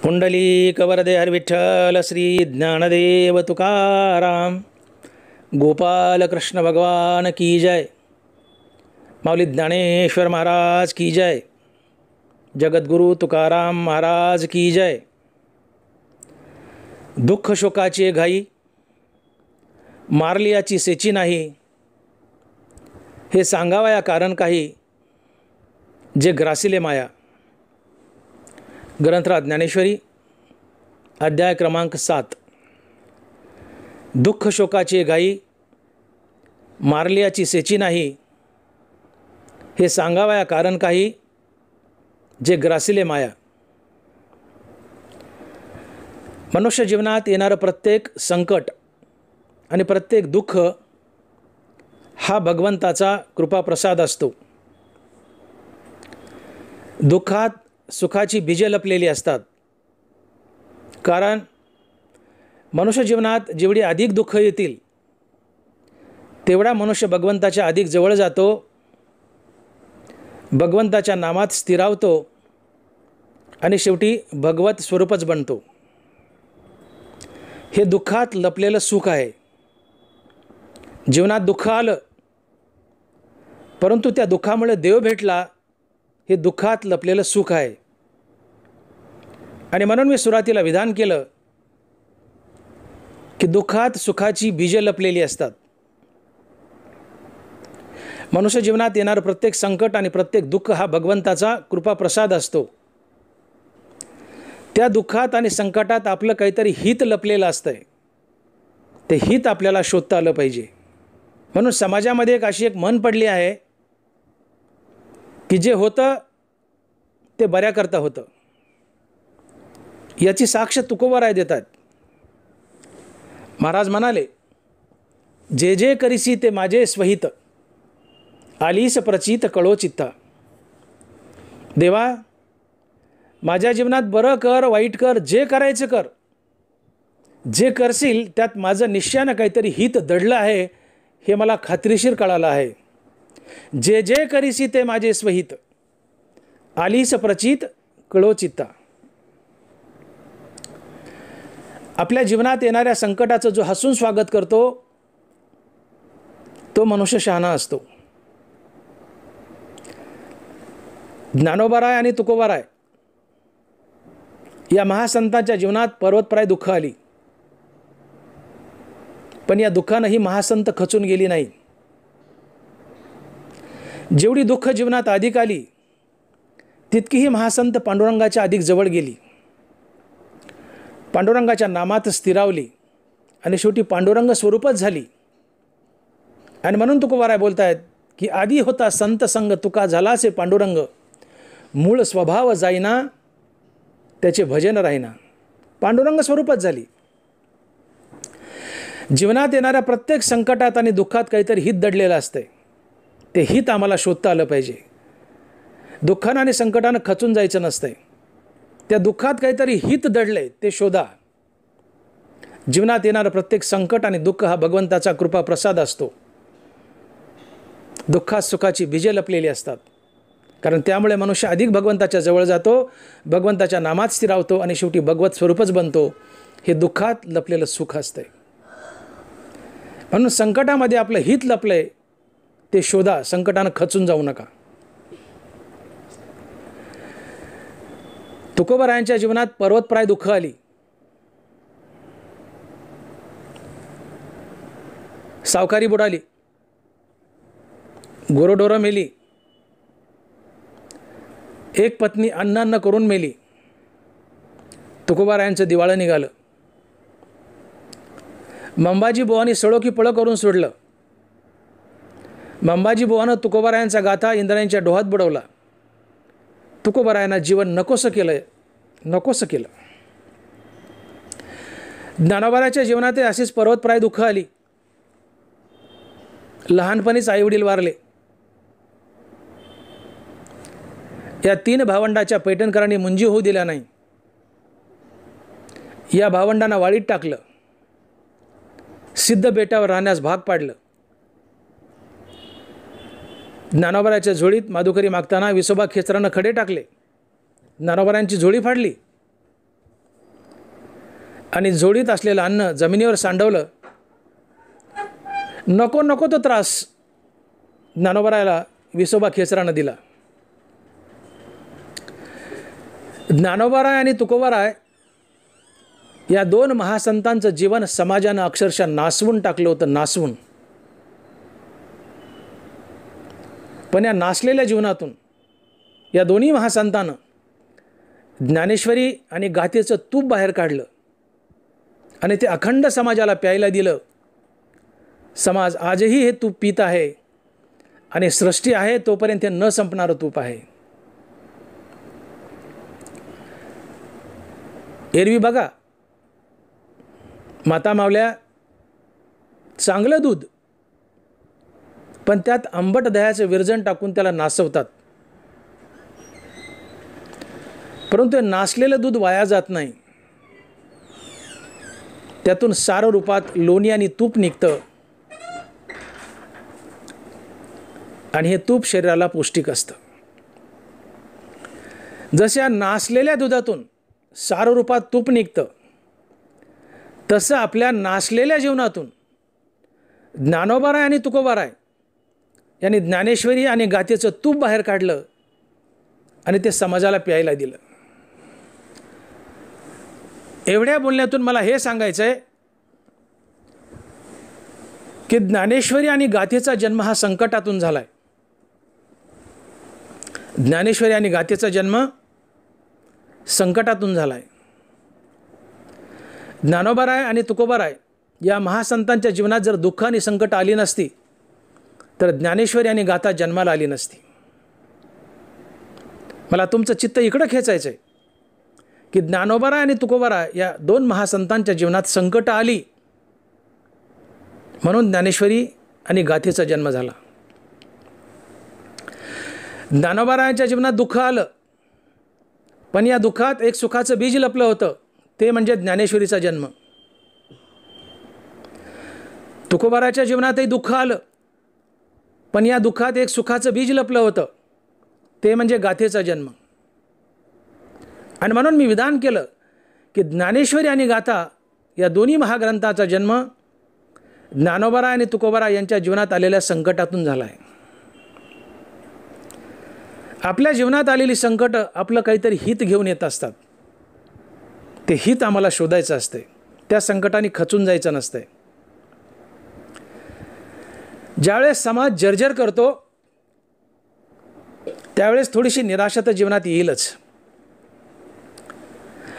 पुंडलिक वरदे हर विठ्ठल श्री ज्ञानदेव तुकाराम गोपाल कृष्ण भगवान की जय। माऊली ज्ञानेश्वर महाराज की जय। जगद्गुरु तुकाराम महाराज की जय। दुःख शोकाची घाई मारलियाची सेची नाही, हे सांगावया कारण काही, जे ग्रासिले माया। ग्रंथराज ज्ञानेश्वरी अध्याय क्रमांक 7। दुःख शोकाची घाई मारलियाची सेची नाही, हे सांगावया कारण काही, जे ग्रासिले माया। मनुष्य जीवनात येणारं प्रत्येक संकट आणि प्रत्येक दुःख हा भगवंताचा कृपाप्रसाद असतो। दुःखात सुखाची बीजे लपलेली असतात, कारण मनुष्य जीवनात जेवढी अधिक दुःख येतील तेवढा मनुष्य भगवंताच्या अधिक जवळ जातो, भगवंताच्या नामात स्थिरावतो आणि शेवटी भगवत स्वरूपच बनतो। हे दुःखात लपलेलं सुख आहे। जीवनात दुःख आलं परंतु त्या दुःखामुळे देव भेटला, हे दुःखात लपलेलं सुख आहे। आणि म्हणून मी सुरुवातीला विधान केलं की दुःखात सुखाची बीजे लपलेली असतात। मनुष्य जीवनात येणारं प्रत्येक संकट आणि प्रत्येक दुःख हा भगवंताचा कृपाप्रसाद असतो। त्या दुःखात आणि संकटात आपलं काहीतरी हित लपलेलं असतंय, ते हित आपल्याला शोधता आलं पाहिजे। म्हणून समाजामध्ये अशी एक म्हण पडली आहे की जे होतं ते बऱ्याकरता होतं। याची साक्ष तुकोबराय देतात। महाराज म्हणाले, जे जे करिसी ते माझे स्वहित, आलीस प्रचित कळो चित्ता। देवा, माझ्या जीवनात बरं कर वाईट कर, जे करायचं कर, जे करशील त्यात माझं निश्चयानं काहीतरी हित दडलं आहे, हे मला खात्रीशीर कळालं आहे। जे जे करिसी ते माझे स्वहित, आलीस प्रचित कळो चित्ता। आपल्या जीवनात येणाऱ्या संकटाचं जो हसून स्वागत करतो तो मनुष्य शहाणा असतो। ज्ञानोबाराय आणि तुकोबाराय या महासंतांच्या जीवनात पर्वतप्राय दुःख आली, पण या दुःखानं ही महासंत खचून गेली नाही। जेवढी दुःख जीवनात अधिक आली तितकी ही महासंत पांडुरंगाच्या अधिक जवळ गेली, पांडुरंगाच्या नामात स्थिरावली आणि शेवटी पांडुरंग स्वरूपच झाली। आणि म्हणून तुकोबाराय बोलतायत की आधी होता संत संग, तुका झालासे पांडुरंग, मूळ स्वभाव जाईना त्याचे भजन राहीना। पांडुरंग स्वरूपच झाली। जीवनात येणाऱ्या प्रत्येक संकटात आणि दुःखात काहीतरी हित दडलेलं असतंय, ते हित आम्हाला शोधता आलं पाहिजे। दुःखानं आणि संकटानं खचून जायचं नसतंय, त्या दुःखात काहीतरी हित दडलंय ते शोधा। जीवनात येणारं प्रत्येक संकट आणि दुःख हा भगवंताचा कृपाप्रसाद असतो। दुःखात सुखाची बीजे लपलेली असतात, कारण त्यामुळे मनुष्य अधिक भगवंताच्या जवळ जातो, भगवंताच्या नामात स्थिरावतो आणि शेवटी भगवत स्वरूपच बनतो। हे दुःखात लपलेलं सुख असतंय। म्हणून संकटामध्ये आपलं हित लपलंय ते शोधा, संकटानं खचून जाऊ नका। तुकोबारायांच्या जीवनात पर्वतप्राय दुःख आली। सावकारी बुडाली, गोरोडोरं मेली, एक पत्नी अन्न करून मेली। तुकोबारायांचं दिवाळं निघालं। मंबाजी बुवानी सळो की पळं करून सोडलं। मंबाजी बुवानं तुकोबारायांचा गाथा इंद्रायणीच्या डोहात बुडवला। तुकोबारायांना जीवन नकोसं केलं। ज्ञानोबाराच्या जीवनात अशीच पर्वतप्राय दुःख आली। लहानपणीच आईवडील वारले। या 3 भावंडाच्या पैठणकरांनी मुंजी होऊ दिल्या नाही। या भावंडांना वाळीत टाकलं, सिद्ध बेटावर राहण्यास भाग पाडलं। ज्ञानोबाराच्या झोळीत माधुकरी मागताना विसोबा खेचरानं खडे टाकले। ज्ञानोबारांची झोळी फाडली आणि जोडीत असलेलं अन्न जमिनीवर सांडवलं. नको नको तो त्रास ज्ञानोबारायाला विसोबा खेचरानं दिला. ज्ञानोबाराय आणि तुकोबाराय या दोन महासंतांचं जीवन समाजानं अक्षरशः नासवून टाकलं होतं, नासवून. पण या नासलेल्या जीवनातून या दोन्ही महासंतानं ज्ञानेश्वरी आणि गाथेचं तूप बाहेर काढलं आणि ते अखंड समाजाला प्यायला दिलं. समाज आजही हे तूप पित आहे आणि सृष्टी आहे तोपर्यंत हे न संपणारं तूप आहे. एरवी बघा, माता मावल्या चांगलं दूध, पण त्यात आंबट दह्याचं विरजण टाकून त्याला नासवतात. परंतु नासलेलं दूध वाया जात नाही. त्यातून सार रूपात लोणी आणि तूप निघतं आणि हे तूप शरीराला पौष्टिक असतं. जशा नासलेल्या दुधातून सार रूपात तूप निघतं, तसं आपल्या नासलेल्या जीवनातून ज्ञानोबाराय आणि तुकोबाराय यांनी ज्ञानेश्वरी आणि गाथेचं तूप बाहेर काढलं आणि ते समाजाला प्यायला दिलं. एवढ्या बोलण्यातून मला हे सांगायचं आहे की ज्ञानेश्वरी आणि गाथेचा जन्म हा संकटातून झाला आहे. ज्ञानेश्वरी आणि गाथेचा जन्म संकटातून झाला आहे. ज्ञानोबाराय आणि तुकोबाराय या महासंतांच्या जीवनात जर दुःख आणि संकट आली नसती तर ज्ञानेश्वरी आणि गाथा जन्माला आली नसती. मला तुमचं चित्त इकडं खेचायचं आहे की ज्ञानोबाराय आणि तुकोबाराय या दोन महासंतांच्या जीवनात संकट आली म्हणून ज्ञानेश्वरी आणि गाथेचा जन्म झाला. ज्ञानोबारायांच्या जीवनात दुःख आलं, पण या दुःखात एक सुखाचं बीज लपलं होतं, ते म्हणजे ज्ञानेश्वरीचा जन्म. तुकोबाराच्या जीवनातही दुःख आलं, पण या दुःखात एक सुखाचं बीज लपलं होतं, ते म्हणजे गाथेचा जन्म. आणि म्हणून मी विधान केलं की ज्ञानेश्वरी आणि गाथा या दोन्ही महाग्रंथाचा जन्म ज्ञानोबाराय आणि तुकोबाराय यांच्या जीवनात आलेल्या संकटातून झाला आहे. आपल्या जीवनात आलेली संकट आपलं काहीतरी हित घेऊन येत असतात. ते हित आम्हाला शोधायचं असते, त्या संकटाने खचून जायचं नसते. ज्यावेळेस समाज जर्जर करतो त्यावेळेस थोडीशी निराशा तर जीवनात येईलच.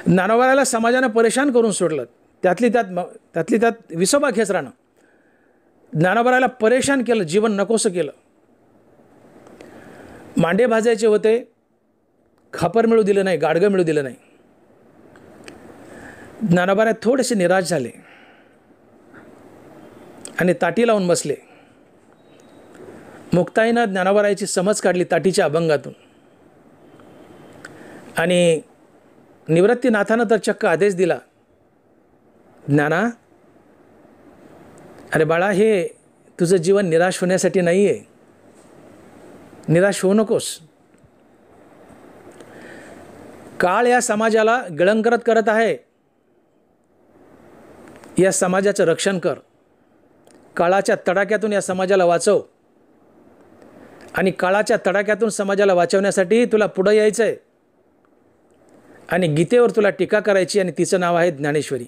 ज्ञानोबारायला समाजानं परेशान करून सोडलं, त्यातली त्यात विसोबा खेचरानं ज्ञानोबारायला परेशान केलं, जीवन नकोसं केलं. मांडे भाजायचे होते, खापर मिळू दिलं नाही, गाडगं मिळू दिलं नाही. ज्ञानोबाराय थोडेसे निराश झाले आणि ताटी लावून बसले. मुक्ताईनं ज्ञानोबारायची समज काढली ताटीच्या अभंगातून. आणि निवृत्तीनाथानं तर चक्क आदेश दिला, ज्ञाना, अरे बाळा, हे तुझं जीवन निराश होण्यासाठी नाही आहे, निराश होऊ नकोस. काळ या समाजाला गिळंकृत करत आहे, या समाजाचं रक्षण कर. काळाच्या तडाख्यातून या समाजाला वाचव. आणि काळाच्या तडाख्यातून समाजाला वाचवण्यासाठी तुला पुढं यायचं आहे आणि गीतेवर तुला टीका करायची, आणि तिचं नाव आहे ज्ञानेश्वरी.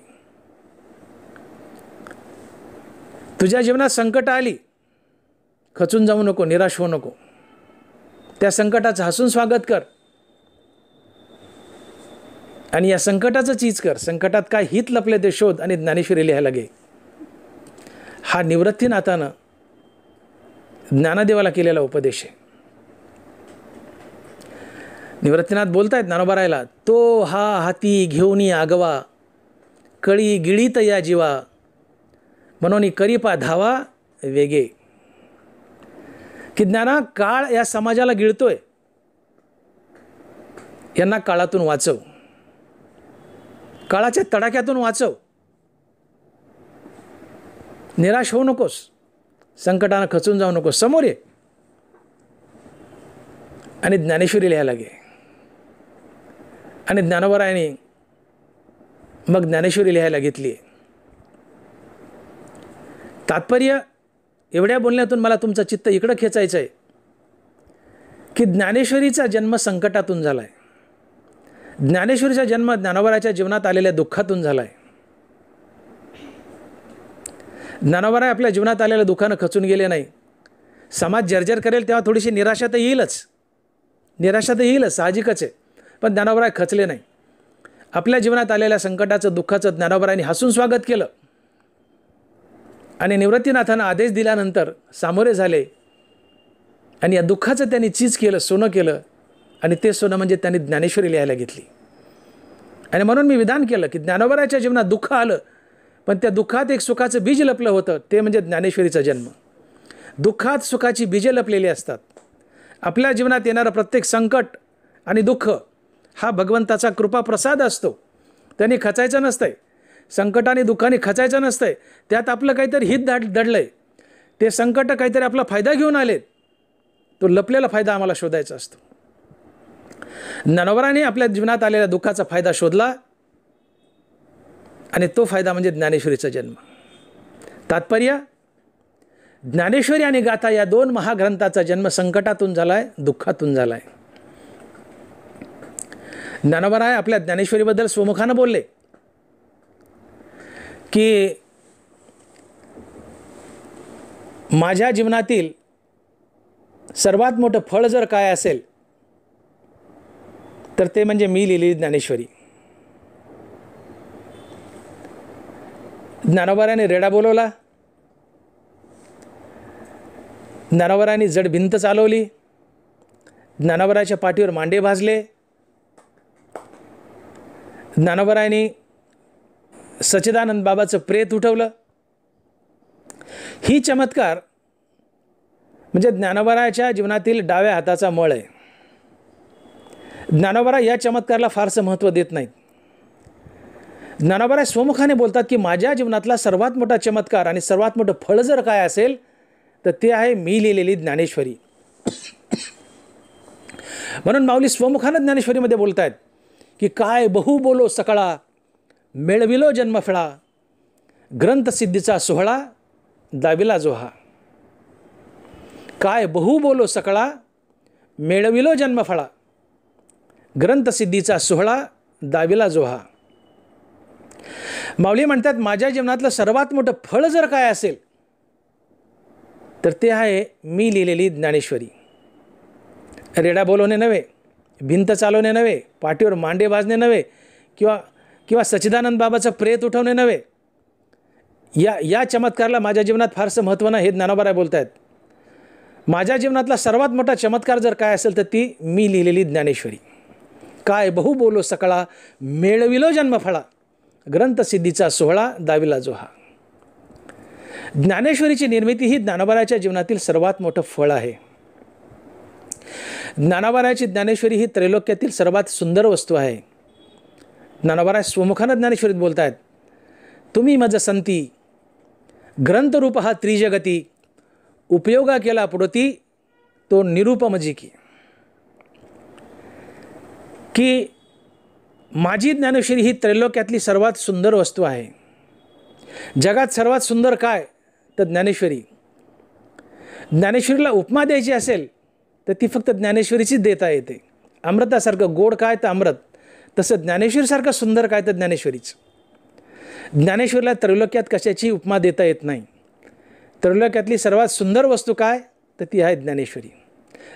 तुझ्या जीवनात संकट आली, खचून जाऊ नको, निराश होऊ नको. त्या संकटाचं हसून स्वागत कर आणि या संकटाचं चीज कर. संकटात काय हित लपले ते शोध आणि ज्ञानेश्वरी लिहायला घे. हा निवृत्तीनाथानं ज्ञानदेवाला केलेला उपदेश आहे. निवृत्तीनाथ बोलतायत ज्ञानोबारायला, तो हा हाती घेऊनी आगवा, कळी गिळीत या जीवा, म्हणून करीपा धावा वेगे. की ज्ञाना, काळ या समाजाला गिळतोय, यांना काळातून वाचव, काळाच्या तडाख्यातून वाचव. निराश होऊ नकोस, संकटानं खचून जाऊ नकोस, समोर ये आणि ज्ञानेश्वरी लिहायला घे. आणि ज्ञानोबारायांनी मग ज्ञानेश्वरी लिहायला घेतली. तात्पर्य एवढ्या बोलण्यातून मला तुमचं चित्त इकडं खेचायचं आहे की ज्ञानेश्वरीचा जन्म संकटातून झाला आहे. ज्ञानेश्वरीचा जन्म ज्ञानोबाराच्या जीवनात आलेल्या दुःखातून झाला आहे. ज्ञानोबाराय आपल्या जीवनात आलेल्या दुःखानं खचून गेले नाही. समाज जर्जर करेल तेव्हा थोडीशी निराशा तर येईलच, साहजिकच आहे. पण ज्ञानोबाराय खचले नाही. आपल्या जीवनात आलेल्या संकटाचं दुःखाचं ज्ञानोबारायांनी हसून स्वागत केलं आणि निवृत्तीनाथांना आदेश दिल्यानंतर सामोरे झाले आणि या दुःखाचं त्यांनी चीज केलं, सोनं केलं. आणि ते सोनं म्हणजे त्यांनी ज्ञानेश्वरी लिहायला घेतली. आणि म्हणून मी विधान केलं की ज्ञानोबाराच्या जीवनात दुःख आलं, पण त्या दुःखात एक सुखाचं बीज लपलं होतं, ते म्हणजे ज्ञानेश्वरीचा जन्म. दुःखात सुखाची बीजे लपलेली असतात. आपल्या जीवनात येणारं प्रत्येक संकट आणि दुःख हा भगवंताचा कृपाप्रसाद असतो. त्यांनी खचायचं नसतंय, संकट आणि दुःखाने खचायचं नसतंय. त्यात आपलं काहीतरी हित दडलं आहे. ते संकट काहीतरी आपला फायदा घेऊन आलेत. तो लपलेला फायदा आम्हाला शोधायचा असतो. ज्ञानोबारांनी आपल्या जीवनात आलेल्या दुःखाचा फायदा शोधला आणि तो फायदा म्हणजे ज्ञानेश्वरीचा जन्म. तात्पर्य ज्ञानेश्वरी आणि गाथा या दोन महाग्रंथाचा जन्म संकटातून झालाय, दुःखातून झालाय. ज्ञानोबाराय आपल्या ज्ञानेश्वरीबद्दल स्वमुखानं बोलले की माझ्या जीवनातील सर्वात मोठं फळ जर काय असेल तर ते म्हणजे मी लिहिलेली ज्ञानेश्वरी. ज्ञानोबारांनी रेडा बोलवला, ज्ञानोबारांनी जड भिंत चालवली, ज्ञानोबाराच्या पाठीवर मांडे भाजले, ज्ञानोबारांनी सच्चिदानंद बाबाचं प्रेत उठवलं. ही चमत्कार म्हणजे ज्ञानोबाराच्या जीवनातील डाव्या हाताचा मळ आहे. ज्ञानोबाराय या चमत्काराला फारसं महत्त्व देत नाहीत. ज्ञानोबाराय स्वमुखाने बोलतात की माझ्या जीवनातला सर्वात मोठा चमत्कार आणि सर्वात मोठं फळ जर काय असेल तर ते आहे मी लिहिलेली ज्ञानेश्वरी. म्हणून माऊली स्वमुखानं ज्ञानेश्वरीमध्ये बोलत आहेत की काय बहु बोलो सकळा, मेळविलो जन्मफळा, ग्रंथसिद्धीचा सोहळा दाविला जोहा. काय बहु बोलो सकळा, मेळविलो जन्मफळा, ग्रंथसिद्धीचा सोहळा दाविला जोहा. माऊली म्हणतात माझ्या जीवनातलं सर्वात मोठं फळ जर काय असेल तर ते आहे मी लिहिलेली ज्ञानेश्वरी. रेडा बोलवणे नव्हे, भिंत चालवणे नव्हे, पाठीवर मांडे भाजणे नव्हे, किंवा सच्चिदानंद बाबाचं प्रेत उठवणे नव्हे. या चमत्काराला माझ्या जीवनात फारसं महत्त्व नाही हे ज्ञानोबाराय बोलत आहेत. माझ्या जीवनातला सर्वात मोठा चमत्कार जर काय असेल तर ती मी लिहिलेली ज्ञानेश्वरी. काय बहु बोलो सकळा, मेळविलो जन्मफळा, ग्रंथसिद्धीचा सोहळा दाविला जोहा. ज्ञानेश्वरीची निर्मिती ही ज्ञानोबाराच्या जीवनातील सर्वात मोठं फळ आहे. ज्ञानोबाराची ज्ञानेश्वरी ही त्रैलोक्यातील सर्वात सुंदर वस्तू आहे. ज्ञानोबाराय स्वमुखानं ज्ञानेश्वरीत बोलत आहेत तुम्ही मज संती, ग्रंथरूप हा त्रिजगती, उपयोगा केला पुढती तो निरूपमजी की माझी ज्ञानेश्वरी ही त्रैलोक्यातली सर्वात सुंदर वस्तू आहे. जगात सर्वात सुंदर काय तर ज्ञानेश्वरी. ज्ञानेश्वरीला उपमा द्यायची असेल तर ती फक्त ज्ञानेश्वरीचीच देता येते. अमृतासारखं गोड काय तर अमृत, तसं ज्ञानेश्वरीसारखं सुंदर काय तर ज्ञानेश्वरीच. ज्ञानेश्वरीला त्रैलोक्यात कशाची उपमा देता येत नाही. त्रैलोक्यातली सर्वात सुंदर वस्तू काय तर ती आहे ज्ञानेश्वरी.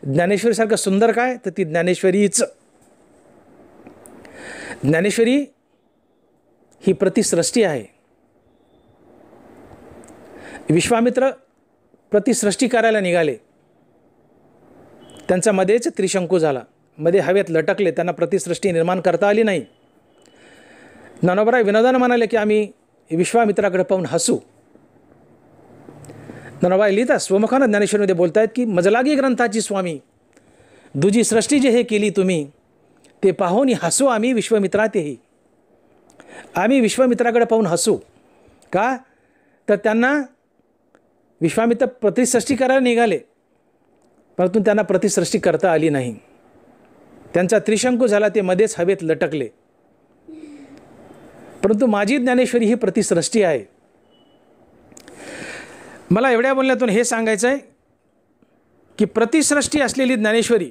ज्ञानेश्वरीसारखं सुंदर काय तर ती ज्ञानेश्वरीच. ज्ञानेश्वरी ही प्रतिसृष्टी आहे. विश्वामित्र प्रतिसृष्टी करायला निघाले. त्यांचा मध्येच त्रिशंकू झाला, मध्ये हवेत लटकले, त्यांना प्रतिसृष्टी निर्माण करता आली नाही. ज्ञानोबाराय विनोदानं म्हणाले की आम्ही विश्वामित्राकडे पाहून हसू. ज्ञानोबाराय लिहितात स्वमुखानं ज्ञानेश्वरीमध्ये बोलत आहेत की मजलागी ग्रंथाची स्वामी, दुजी सृष्टी जे हे केली तुम्ही, ते पाहून हसू आम्ही विश्वामित्रातेही. आम्ही विश्वामित्राकडे पाहून हसू. का तर त्यांना विश्वामित्र प्रतिसृष्टी करायला निघाले, परंतु त्यांना प्रतिसृष्टी करता आली नाही. त्यांचा त्रिशंकू झाला, ते मध्येच हवेत लटकले. परंतु माझी ज्ञानेश्वरी ही प्रतिसृष्टी आहे. मला एवढ्या बोलण्यातून हे सांगायचं आहे की प्रतिसृष्टी असलेली ज्ञानेश्वरी,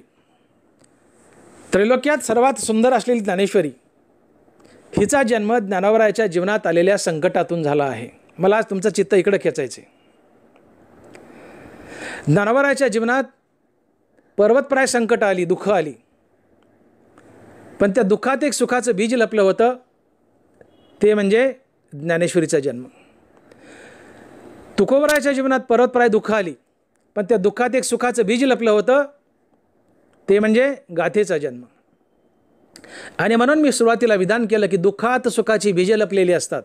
त्रैलोक्यात सर्वात सुंदर असलेली ज्ञानेश्वरी, हिचा जन्म ज्ञानोबरायाच्या जीवनात आलेल्या संकटातून झाला आहे. मला आज तुमचं चित्त इकडं खेचायचे. ज्ञानोबरायाच्या जीवनात पर्वतप्राय संकट आली, दुःख आली, पण त्या दुःखात एक सुखाचं बीज लपलं होतं, ते म्हणजे ज्ञानेश्वरीचा जन्म. तुकोबरायाच्या जीवनात पर्वतप्राय दुःख आली, पण त्या दुःखात एक सुखाचं बीज लपलं होतं, ते म्हणजे गाथेचा जन्म. आणि म्हणून मी सुरुवातीला विधान केलं की दुःखात सुखाची बीजे लपलेली असतात.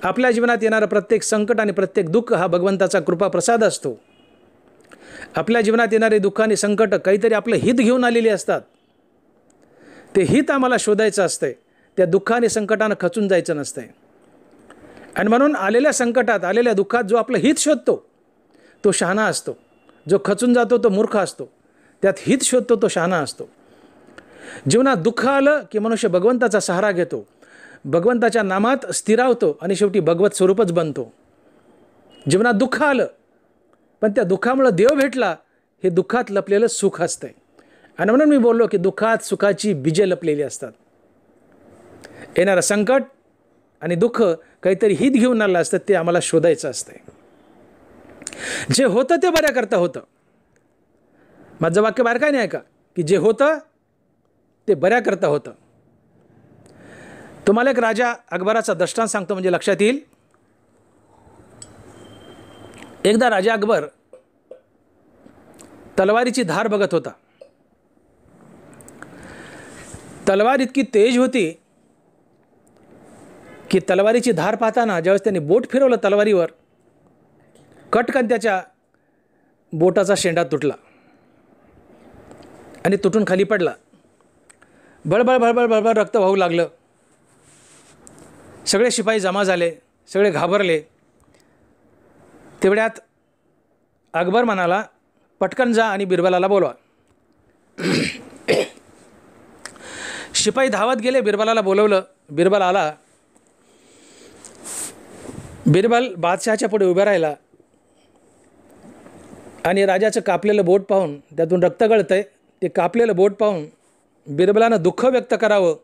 आपल्या जीवनात येणारं प्रत्येक संकट आणि प्रत्येक दुःख हा भगवंताचा कृपा प्रसाद असतो. आपल्या जीवनात येणारे दुःख आणि संकट काहीतरी आपलं हित घेऊन आलेली असतात. ते हित आम्हाला शोधायचं असतंय, त्या दुःख आणि संकटानं खचून जायचं नसतंय. आणि म्हणून आलेल्या संकटात, आलेल्या दुःखात जो आपलं हित शोधतो तो शहाणा असतो. जो खचून जातो तो मूर्ख असतो. त्यात हित शोधतो तो शहाणा असतो. जीवनात दुःख आलं की मनुष्य भगवंताचा सहारा घेतो, भगवंताच्या नामात स्थिरावतो आणि शेवटी भगवत स्वरूपच बनतो. जीवनात दुःख आलं पण त्या दुःखामुळं देव भेटला, हे दुःखात लपलेलं सुख असतंय. आणि म्हणून मी बोललो की दुःखात सुखाची बीजे लपलेली असतात. येणारं संकट आणि दुःख काहीतरी हित घेऊन आलं असतं, ते आम्हाला शोधायचं असतंय. जे होतं ते बऱ्या करता होतं. माझं वाक्य बाहेर काय नाही आहे का, की जे होतं ते बऱ्या करता होतं. तुम्हाला एक राजा अकबराचा दृष्टांत सांगतो म्हणजे लक्षात येईल. एकदा राजा अकबर तलवारीची धार बघत होता. तलवार इतकी तेज होती की तलवारीची धार पाहताना ज्यावेळेस त्यांनी बोट फिरवलं तलवारीवर, कटकन त्याच्या बोटाचा शेंडा तुटला आणि तुटून खाली पडला. बळबळ बळबळ बळबळ रक्त वाहू लागलं. सगळे शिपाई जमा झाले, सगळे घाबरले. तेवढ्यात अकबर म्हणाला, पटकन जा आणि बिरबलाला बोलवा. शिपाई धावत गेले, बिरबलाला बोलवलं. बिरबल आला. बिरबल बादशहाच्या पुढे उभा राहिला आणि राजाचं कापलेलं बोट पाहून, त्यातून रक्त गळतंय, ते कापलेलं बोट पाहून बिरबलानं दुःख व्यक्त करावं,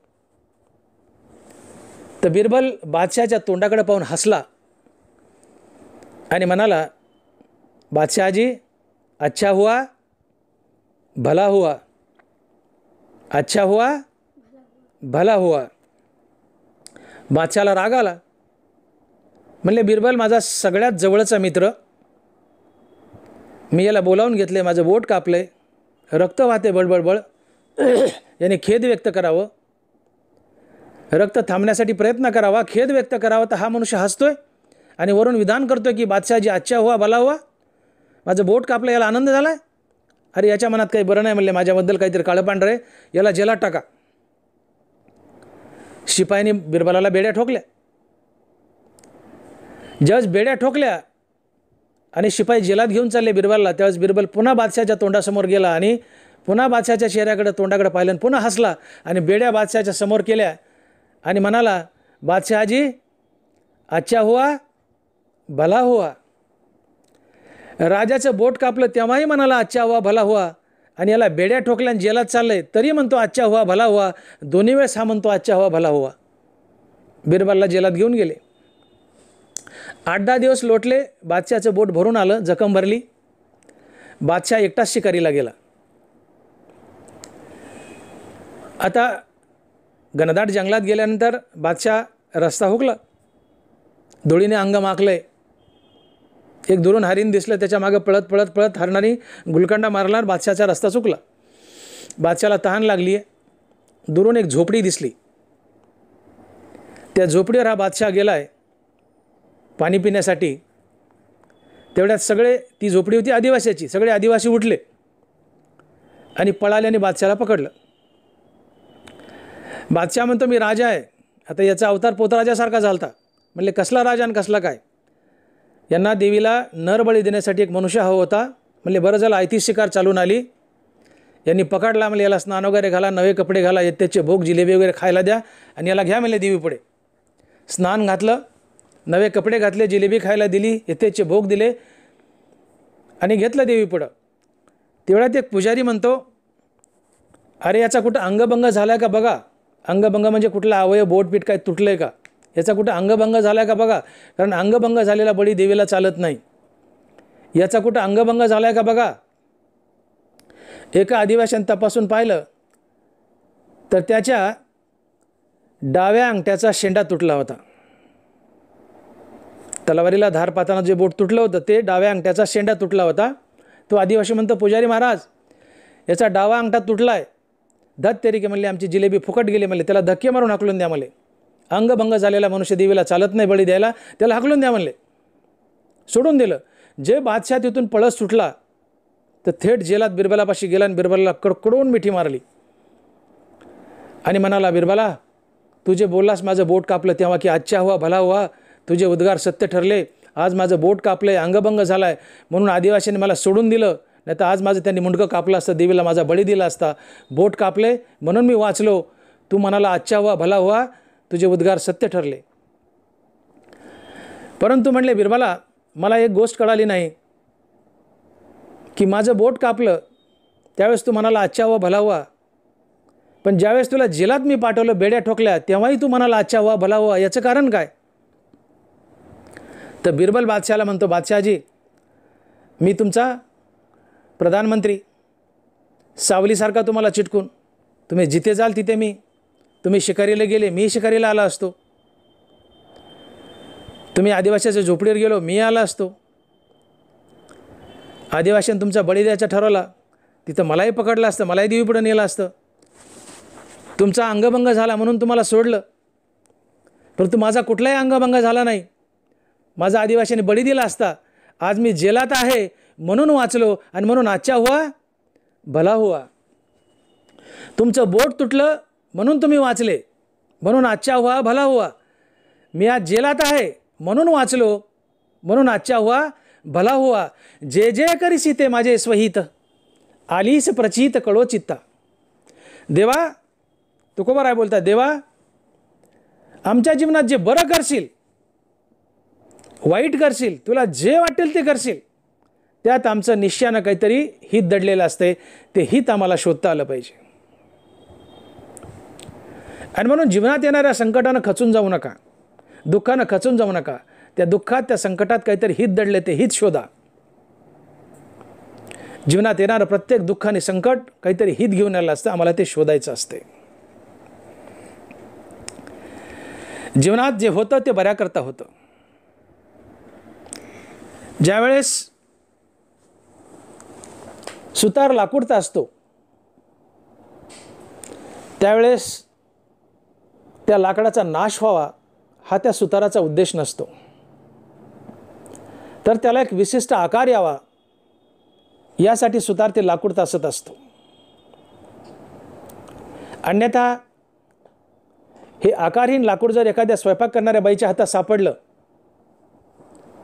तर बिरबल बादशहाच्या तोंडाकडे पाहून हसला आणि म्हणाला, बादशाहजी अच्छा हुआ भला हुआ, अच्छा हुआ भला हुआ. बादशहाला राग आला. म्हणले, बिरबल माझा सगळ्यात जवळचा मित्र, मी याला बोलावून घेतले, माझं बोट कापलंय, रक्त वाहते बळबळबळ, याने खेद व्यक्त करावं, रक्त थांबण्यासाठी प्रयत्न करावा, खेद व्यक्त करावा, तर हा मनुष्य हसतोय आणि वरून विधान करतोय की बादशाहजी अच्छा हुआ भला हुआ, माझं बोट कापलं, याला आनंद झाला आहे. अरे याच्या मनात काही बरं नाही, म्हणले माझ्याबद्दल काहीतरी काळं पांढरं आहे, याला जेलात टाका. शिपाईने बिरबलाला बेड्या ठोकल्या. ज्यावेळेस बेड्या ठोकल्या आणि शिपाई जेलात घेऊन चालले बिरबलला, त्यावेळेस बिरबल पुन्हा बादशाच्या तोंडासमोर गेला आणि पुन्हा बादशाच्या चेहऱ्याकडे तोंडाकडे पाहिलं आणि पुन्हा हसला आणि बेड्या बादशाच्या समोर केल्या आणि म्हणाला, बादशाहजी अच्छा हुआ भला हुआ. राजाचं बोट कापलं तेव्हाही म्हणाला अच्छा हुआ भला हुआ, आणि याला बेड्या ठोकल्या आणि जेलात चाललंय तरी म्हणतो अच्छा हुआ भला हुआ. दोन्ही वेळेस हा म्हणतो अच्छा हुआ भला हुआ. बिरबलला जेलात घेऊन गेले. 8-10 दिवस लोटले. बादशाचं बोट भरून आलं, जखम भरली. बादशाह एकटाच शिकारीला गेला. आता घनदाट जंगलात गेल्यानंतर बादशाह रस्ता हुकला, धुळीने अंग माखलंय. एक दुरून हरिण दिसलं, त्याच्या मागं पळत पळत पळत हरणाने गुलकंडा मारला, बादशाहचा रस्ता चुकला. बादशाहला तहान लागली आहे. दुरून एक झोपडी दिसली. त्या झोपडीवर हा बादशाह गेला आहे पाणी पिण्यासाठी. तेवढ्यात सगळे, ती झोपडी होती आदिवासीची, सगळे आदिवासी उठले आणि पळाल्याने बादशाहला पकडलं. बादशाह म्हणतो मी राजा आहे. आता याचा अवतार पोतराजासारखा झालता. म्हणले कसला राजा आणि कसला काय. यांना देवीला नरबळी देण्यासाठी एक मनुष्य हवा होता. म्हणले बरं झालं आयती शिकार चालून आली. यांनी पकडला. म्हणले याला स्नान वगैरे घाला, नवे कपडे घाला, त्याचे भोग जिलेबी वगैरे खायला द्या आणि याला घ्या म्हणले देवी पुढे. स्नान घातलं, नवे कपडे घातले, जिलेबी खायला दिली, यथेचे भोग दिले आणि घेतलं देवीपुढं. तेवढ्यात एक पुजारी म्हणतो, अरे याचा कुठं अंगभंग झाला आहे का बघा. अंगभंग म्हणजे कुठला अवयव, बोटपीठ काय तुटलं आहे का, याचा कुठं अंगभंग झाला आहे का बघा. कारण अंगभंग झालेला बळी देवीला चालत नाही. याचा कुठं अंगभंग झाला आहे का बघा. एका आदिवासीने तपासून पाहिलं तर त्याच्या डाव्या अंगठ्याचा शेंडा तुटला होता. तलवारीला धार पाहताना जे बोट तुटलं होतं ते डाव्या अंगठ्याचा शेंडा तुटला होता. तो आदिवासी म्हणतो, पुजारी महाराज याचा डावा अंगठा तुटला आहे. धत तेरिके म्हणले, आमची जिलेबी फुकट गेली म्हणले, त्याला धक्के मारून हाकलून द्या म्हणले. अंगभंग झालेला मनुष्य देवीला चालत नाही बळी द्यायला, त्याला हाकलून द्या म्हणले. सोडून दिलं. जे बादशाह तिथून पळस सुटला तर थेट जेलात बिरबलापाशी गेला आणि बिरबलाला कडकडून मिठी मारली आणि म्हणाला, बिरबला तू जे बोललास माझं बोट कापलं तेव्हा की अच्छा हुआ भला हुआ, तुझे उद्गार सत्य ठरले. आज माझं बोट कापलं आहे, अंगभंग झाला आहे म्हणून आदिवासींनी मला सोडून दिलं, नाही तर आज माझं त्यांनी मुंडकं कापलं असतं, देवीला माझा बळी दिला असता. बोट कापले म्हणून मी वाचलो. तू म्हणाला अच्छा हुआ भला हुआ, तुझे उद्गार सत्य ठरले. परंतु म्हणले, बिरबला मला एक गोष्ट कळाली नाही की माझं बोट कापलं त्यावेळेस तू म्हणाला अच्छा हुआ भला हुआ, पण ज्यावेळेस तुला जेलात मी पाठवलं, बेड्या ठोकल्या, तेव्हाही तू म्हणाला अच्छा हुआ भला हुआ, याचं कारण काय. तर बिरबल बादशाहला म्हणतो, बादशाहजी मी तुमचा प्रधानमंत्री, सावलीसारखा तुम्हाला चिटकून, तुम्ही जिथे जाल तिथे मी, तुम्ही शिकारीला गेले मी शिकारीला आला असतो, तुम्ही आदिवासीच्या झोपडीवर गेलो मी आला असतो, आदिवासीने तुमचा बळी द्यायचा ठरवला तिथं मलाही पकडलं असतं, मलाही देवीपुढे नेलं असतं. तुमचा अंगभंग झाला म्हणून तुम्हाला सोडलं, परंतु माझा कुठलाही अंगभंग झाला नाही. माझा आदिवासीने बळी दिला असता. आज मी जेलात आहे म्हणून वाचलो आणि म्हणून अच्छा हुआ भला हुआ. तुमचं बोट तुटलं म्हणून तुम्ही वाचले, म्हणून अच्छा हुआ भला हुआ. मी आज जेलात आहे म्हणून वाचलो, म्हणून अच्छा हुआ भला हुआ. जे जे करीसी ते माझे स्वहित, आलीस प्रचित कळो चित्ता. देवा, तुकोबाराय बोलतात, देवा आमच्या जीवनात जे बरं करशील, वाईट करशील, तुला जे वाटेल ते करशील, त्यात आमचं निश्चयानं काहीतरी हित दडलेलं असते. ते हित आम्हाला शोधता आलं पाहिजे. आणि म्हणून जीवनात येणाऱ्या संकटानं खचून जाऊ नका, दुःखानं खचून जाऊ नका. त्या दुःखात, त्या संकटात काहीतरी हित दडले, ते हित शोधा. जीवनात येणारं प्रत्येक दुःख आणि संकट काहीतरी हित घेऊन आलं असतं, आम्हाला ते शोधायचं असते. जीवनात जे होतं ते बऱ्याकरता होतं. ज्यावेळेस सुतार लाकूडचा असतो त्यावेळेस त्या लाकडाचा नाश व्हावा हा त्या सुताराचा उद्देश नसतो, तर त्याला एक विशिष्ट आकार यावा यासाठी सुतार ते लाकूड तासत असतो. अन्यथा हे आकारहीन लाकूड जर एखाद्या स्वयंपाक करणाऱ्या बाईच्या हातात सापडलं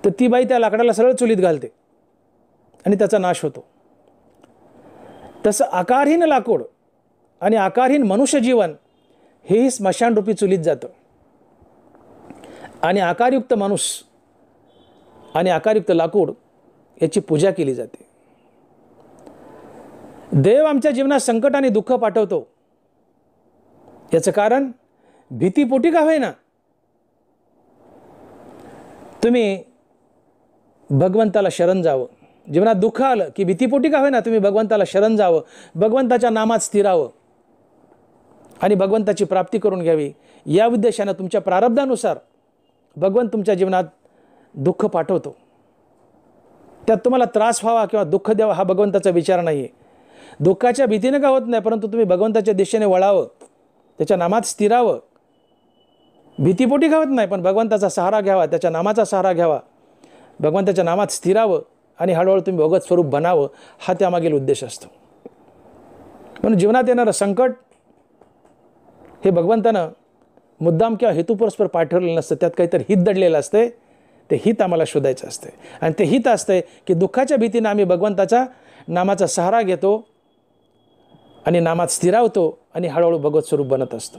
तर ती बाई त्या लाकडाला सरळ चुलीत घालते आणि त्याचा नाश होतो. तसं आकारहीन लाकूड आणि आकारहीन मनुष्य जीवन हेही स्मशानरूपी चुलीत जातं आणि आकारयुक्त माणूस आणि आकारयुक्त लाकूड याची पूजा केली जाते. देव आमच्या जीवनात संकट आणि दुःख पाठवतो याचं कारण भीतीपोटी का होईना तुम्ही भगवंताला शरण जावं. जीवनात दुःख आलं की भीतीपोटी का होईना तुम्ही भगवंताला शरण जावं, भगवंताच्या नामात स्थिरावं आणि भगवंताची प्राप्ती करून घ्यावी. या उद्देशानं तुमच्या प्रारब्धानुसार भगवंत तुमच्या जीवनात दुःख पाठवतो. त्यात तुम्हाला त्रास व्हावा किंवा दुःख द्यावा हा भगवंताचा विचार नाही आहे. दुःखाच्या भीतीनं का होत नाही, परंतु तुम्ही भगवंताच्या दिशेने वळावं, त्याच्या नामात स्थिरावं. भीतीपोटी का होत नाही, पण भगवंताचा सहारा घ्यावा, त्याच्या नामाचा सहारा घ्यावा, भगवंताच्या नामात स्थिरावं आणि हळूहळू तुम्ही भगवत स्वरूप बनावं हा त्यामागील उद्देश असतो. म्हणून जीवनात येणारं संकट हे भगवंतानं मुद्दाम किंवा हेतुपुरस्पर पाठवलेलं नसतं, त्यात काहीतरी हित दडलेलं असते. ते हित आम्हाला शोधायचं असते आणि ते हित असते की दुःखाच्या भीतीनं आम्ही भगवंताच्या नामाचा सहारा घेतो आणि नामात स्थिरावतो आणि हळूहळू भगवत स्वरूप बनत असतो.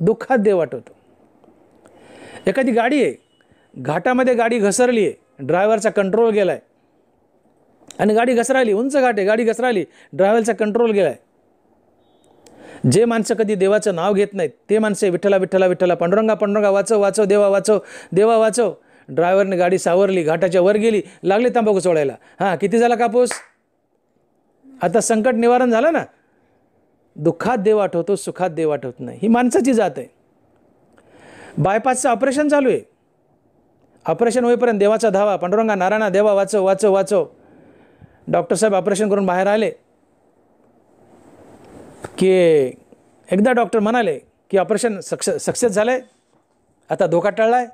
दुःखात देव आठवतो. एखादी गाडी आहे, घाटामध्ये गाडी घसरली आहे, ड्रायव्हरचा कंट्रोल गेला आहे आणि गाडी घसराली, उंच घाट आहे, गाडी घसराली, ड्रायव्हरचा कंट्रोल गेला आहे. जे माणसं कधी देवाचं नाव घेत नाहीत ते माणसं विठ्ठला विठ्ठला विठ्ठला, पांडुरंगा पांडुरंगा, वाचव वाचव देवा, वाचव देवा वाचव. ड्रायव्हरने गाडी सावरली, घाटाच्या वर गेली, लागले तंबाखू सोडायला. हां, किती झाला कापूस? आता संकट निवारण झालं ना. दुःखात देव आठवतो, सुखात देव आठवत नाही. ही माणसाची जात आहे. बायपासचं ऑपरेशन चालू आहे, ऑपरेशन होईपर्यंत देवाचा धावा, पांडुरंगा नारायणा देवा, वाचव वाचव वाचव. डॉक्टर साहेब ऑपरेशन करून बाहेर आले की एकदा डॉक्टर म्हणाले की ऑपरेशन सक्सेस झालं आहे, आता धोका टळला आहे.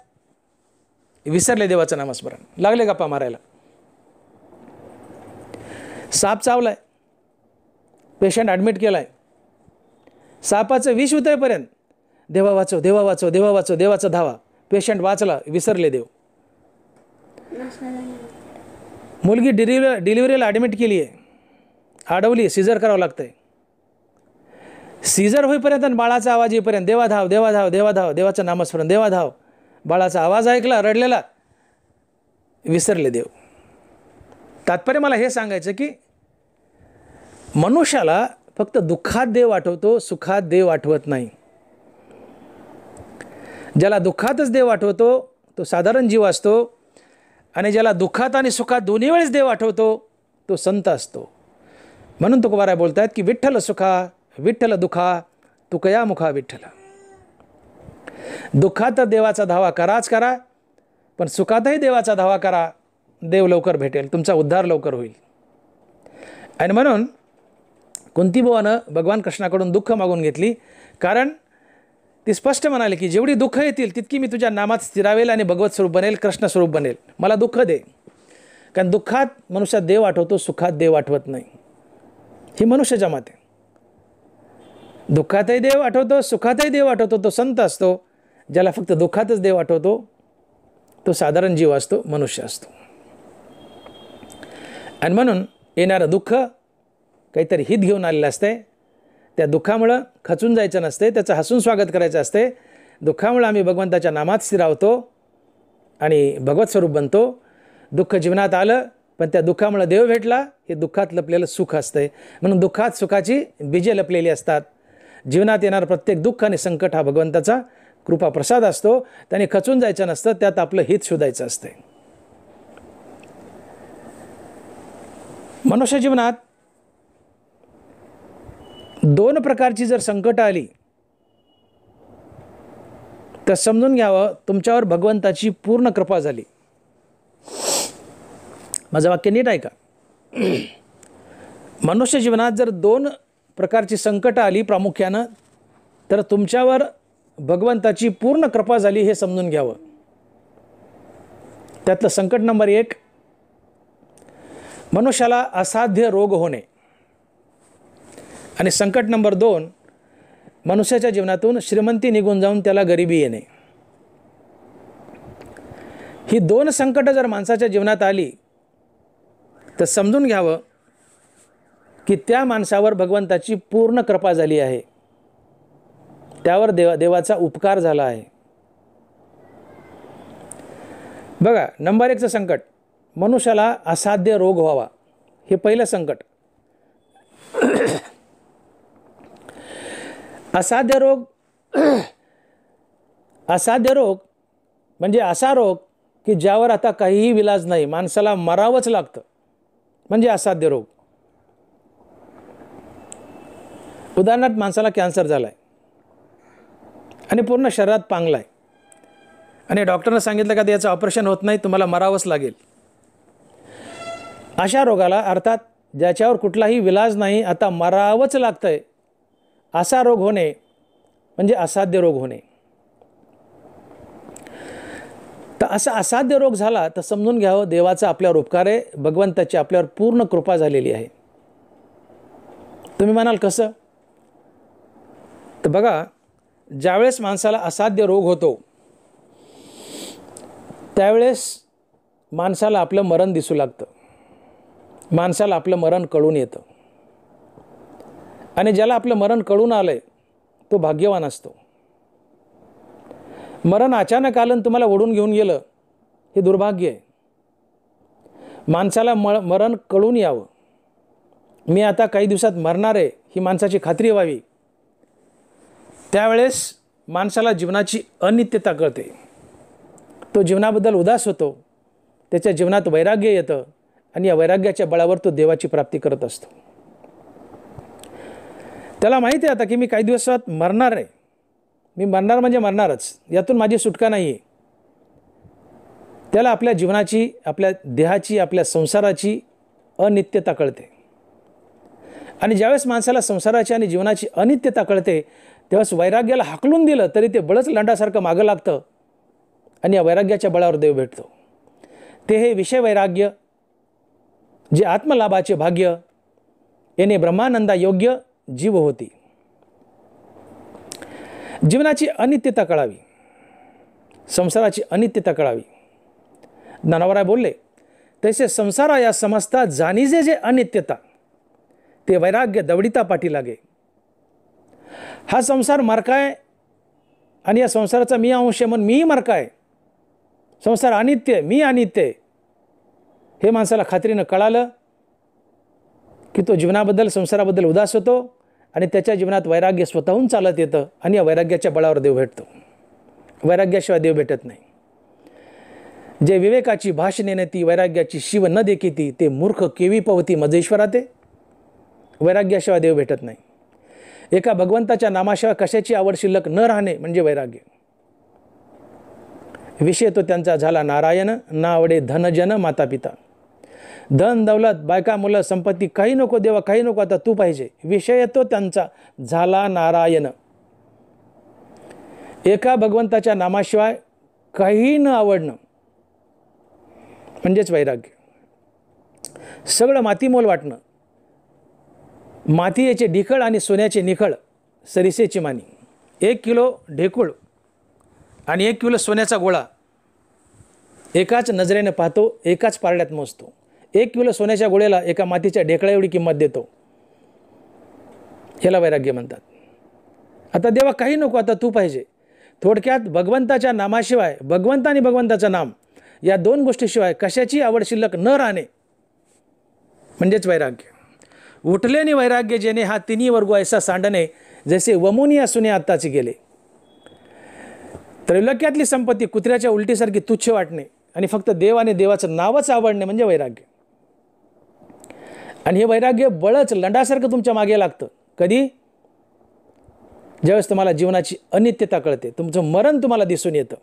विसरले देवाचं नामस्मरण, लागले गप्पा मारायला. साप चावलाय, पेशंट ॲडमिट केला आहे. सापाचं विष उतरेपर्यंत देवा वाचव देवा वाचव देवा वाचव, देवाचा धावा. पेशंट वाचला, विसरले देव. मुलगी डिलिव्हरीला ॲडमिट केली आहे, अडवली, सिझर करावं लागतंय. सिझर होईपर्यंत बाळाचा आवाज येईपर्यंत देवा धाव देवा धाव देवा धाव, देवाचं नामस्मरण, देवा धाव. बाळाचा आवाज ऐकला, रडलेला, विसरले देव. तात्पर्य मला हे सांगायचं की मनुष्याला फक्त दुःखात देव आठवतो, सुखात देव आठवत नाही. ज्याला दुःखातच देव आठवतो तो साधारण जीव असतो, आणि ज्याला दुःखात आणि सुखात दोन्ही वेळेस देव आठवतो तो संत असतो. म्हणून तुकोबाराय बोलतात की विठ्ठल सुखा विठ्ठल दुखा तुकया मुखा विठ्ठल. दुःखात देवाचा धावा कराच करा, पण सुखातही देवाचा धावा करा. देव लवकर भेटेल, तुमचा उद्धार लवकर होईल. आणि म्हणून कुंतीबुवानं भगवान कृष्णाकडून दुःख मागून घेतली, कारण ती स्पष्ट म्हणाले की जेवढी दुःख येतील तितकी मी तुझ्या नामात स्थिरावेल आणि भगवत स्वरूप बनेल, कृष्ण स्वरूप बनेल. मला दुःख दे, कारण दुःखात मनुष्यात देव आठवतो, सुखात देव आठवत नाही. ही मनुष्याच्या माते. दुःखातही देव आठवतो, सुखातही देव आठवतो तो संत असतो. ज्याला फक्त दुःखातच देव आठवतो तो साधारण जीव असतो, मनुष्य असतो. आणि म्हणून येणारं दुःख काहीतरी हित घेऊन आलेलं असते. त्या दुःखामुळं खचून जायचं नसते, त्याचं हसून स्वागत करायचं असते. दुःखामुळं आम्ही भगवंताच्या नामात स्थिरावतो आणि भगवत स्वरूप बनतो. दुःख जीवनात आलं, पण त्या दुःखामुळं देव भेटला, हे दुःखात लपलेलं सुख असतंय. म्हणून दुःखात सुखाची बीजे लपलेली असतात. जीवनात येणारं प्रत्येक दुःख आणि संकट हा भगवंताचा कृपा प्रसाद असतो. त्याने खचून जायचं नसतं, त्यात आपलं हित शोधायचं असतंय. मनुष्य जीवनात दोन प्रकारची जर संकट आली तर समजून घ्यावं तुमच्यावर भगवंताची पूर्ण कृपा झाली. माझं वाक्य नीट ऐका. मनुष्य जीवनात जर दोन प्रकारची संकट आली प्रामुख्यानं, तर तुमच्यावर भगवंताची पूर्ण कृपा झाली हे समजून घ्यावं. त्यातलं संकट नंबर 1, मनुष्याला असाध्य रोग होणे. आणि संकट नंबर 2, मनुष्याच्या जीवनातून श्रीमंती निघून जाऊन त्याला गरिबी येणे. ही दोन संकट जर माणसाच्या जीवनात आली तर समजून घ्यावं की त्या माणसावर भगवंताची पूर्ण कृपा झाली आहे, त्यावर देवाचा उपकार झाला आहे. बघा, नंबर 1चं संकट, मनुष्याला असाध्य रोग व्हावा. हे पहिलं संकट. असाध्य रोग म्हणजे असा रोग की ज्यावर आता काहीही विलाज नाही, माणसाला मरावंच लागतं, म्हणजे असाध्य रोग. उदाहरणार्थ, माणसाला कॅन्सर झाला आहे आणि पूर्ण शरीरात पांगला आहे आणि डॉक्टरनं सांगितलं का याचं ऑपरेशन होत नाही, तुम्हाला मरावंच लागेल. अशा रोगाला, अर्थात ज्याच्यावर कुठलाही विलाज नाही, आता मरावंच लागतंय, असा रोग होणे म्हणजे असाध्य रोग होणे. तर असा असाध्य रोग झाला तर समजून घ्यावं देवाचा आपल्यावर उपकार आहे, भगवंताची आपल्यावर पूर्ण कृपा झालेली आहे. तुम्ही म्हणाल कसं? तर बघा, ज्यावेळेस माणसाला असाध्य रोग होतो त्यावेळेस माणसाला आपलं मरण दिसू लागतं, माणसाला आपलं मरण कळून येतं. आणि ज्याला आपलं मरण कळून आलंय तो भाग्यवान असतो. मरण अचानक आलं आणि तुम्हाला ओढून घेऊन गेलं, हे दुर्भाग्य आहे. माणसाला मरण कळून यावं, मी आता काही दिवसात मरणार आहे ही माणसाची खात्री व्हावी. त्यावेळेस माणसाला जीवनाची अनित्यता कळते, तो जीवनाबद्दल उदास होतो, त्याच्या जीवनात वैराग्य येतं आणि या वैराग्याच्या बळावर तो देवाची प्राप्ती करत असतो. त्याला माहिती आहे आता की मी काही दिवसात मरणार आहे, मी मरणार म्हणजे मरणारच, यातून माझी सुटका नाही आहे. त्याला आपल्या जीवनाची, आपल्या देहाची, आपल्या संसाराची अनित्यता कळते. आणि ज्यावेळेस माणसाला संसाराची आणि जीवनाची अनित्यता कळते तेव्हाच वैराग्याला हाकलून दिलं तरी ते बळच लंडासारखं मागं लागतं आणि या वैराग्याच्या बळावर देव भेटतो. ते हे विषय वैराग्य जे आत्मलाभाचे भाग्य येणे ब्रह्मानंदा योग्य जीव होती. जीवनाची अनित्यता कळावी, संसाराची अनित्यता कळावी. ज्ञानोबराय बोलले तैसे संसारा या समजता जाणीजे जे अनित्यता ते वैराग्य दवडिता पाठी लागे. हा संसार मरकाय आणि या संसाराचा मी अंश आहे म्हणून मीही मरकाय, संसार अनित्य, मी अनित्य आहे, हे माणसाला खात्रीनं कळालं की तो जीवनाबद्दल, संसाराबद्दल उदास होतो आणि त्याच्या जीवनात वैराग्य स्वतःहून चालत येतं आणि या वैराग्याच्या बळावर देव भेटतो. वैराग्याशिवाय देव भेटत नाही. जे विवेकाची भाषणे नेती वैराग्याची शिव न देखीती ते मूर्ख केवी पवती मजेश्वरा. ते वैराग्याशिवाय देव भेटत नाही. एका भगवंताच्या नामाशिवाय कशाची आवड शिल्लक न राहणे म्हणजे वैराग्य. विषय तो त्यांचा झाला नारायण, ना आवडे धनजन माता पिता. धन दौलत, बायका, मुलं, संपत्ती काही नको देवा, काही नको, आता तू पाहिजे. विषय तो त्यांचा झाला नारायण. एका भगवंताच्या नामाशिवाय काही न आवडणं म्हणजेच वैराग्य. सगळं मातीमोल वाटणं. मातीयेचे ढिकळ आणि सोन्याचे निखळ सरिसेची मानी. 1 किलो ढेकूळ आणि 1 किलो सोन्याचा गोळा एकाच नजरेने पाहतो, एकाच पारड्यात मोजतो. 1 किलो सोन्याच्या गोळ्याला एका मातीच्या ढेकळा एवढी किंमत देतो. ह्याला वैराग्य म्हणतात. आता देवा काही नको, आता तू पाहिजे. थोडक्यात भगवंताच्या नामाशिवाय, भगवंत आणि भगवंताचं नाम या 2 गोष्टीशिवाय कशाची आवड शिल्लक न राहणे म्हणजेच वैराग्य. उठलेनी वैराग्य जेणे हा तिन्ही वर्ग ऐसा सांडणे जसे वमुनी असूने आत्ताचे गेले. त्रैलोक्यातली संपत्ती कुत्र्याच्या उलटीसारखी तुच्छ वाटणे आणि फक्त देव आणि देवाचं नावच आवडणे म्हणजे वैराग्य. आणि हे वैराग्य बळच लंडासारखं तुमच्या मागे लागतं. कधी? ज्यावेळेस तुम्हाला जीवनाची अनित्यता कळते, तुमचं मरण तुम्हाला दिसून येतं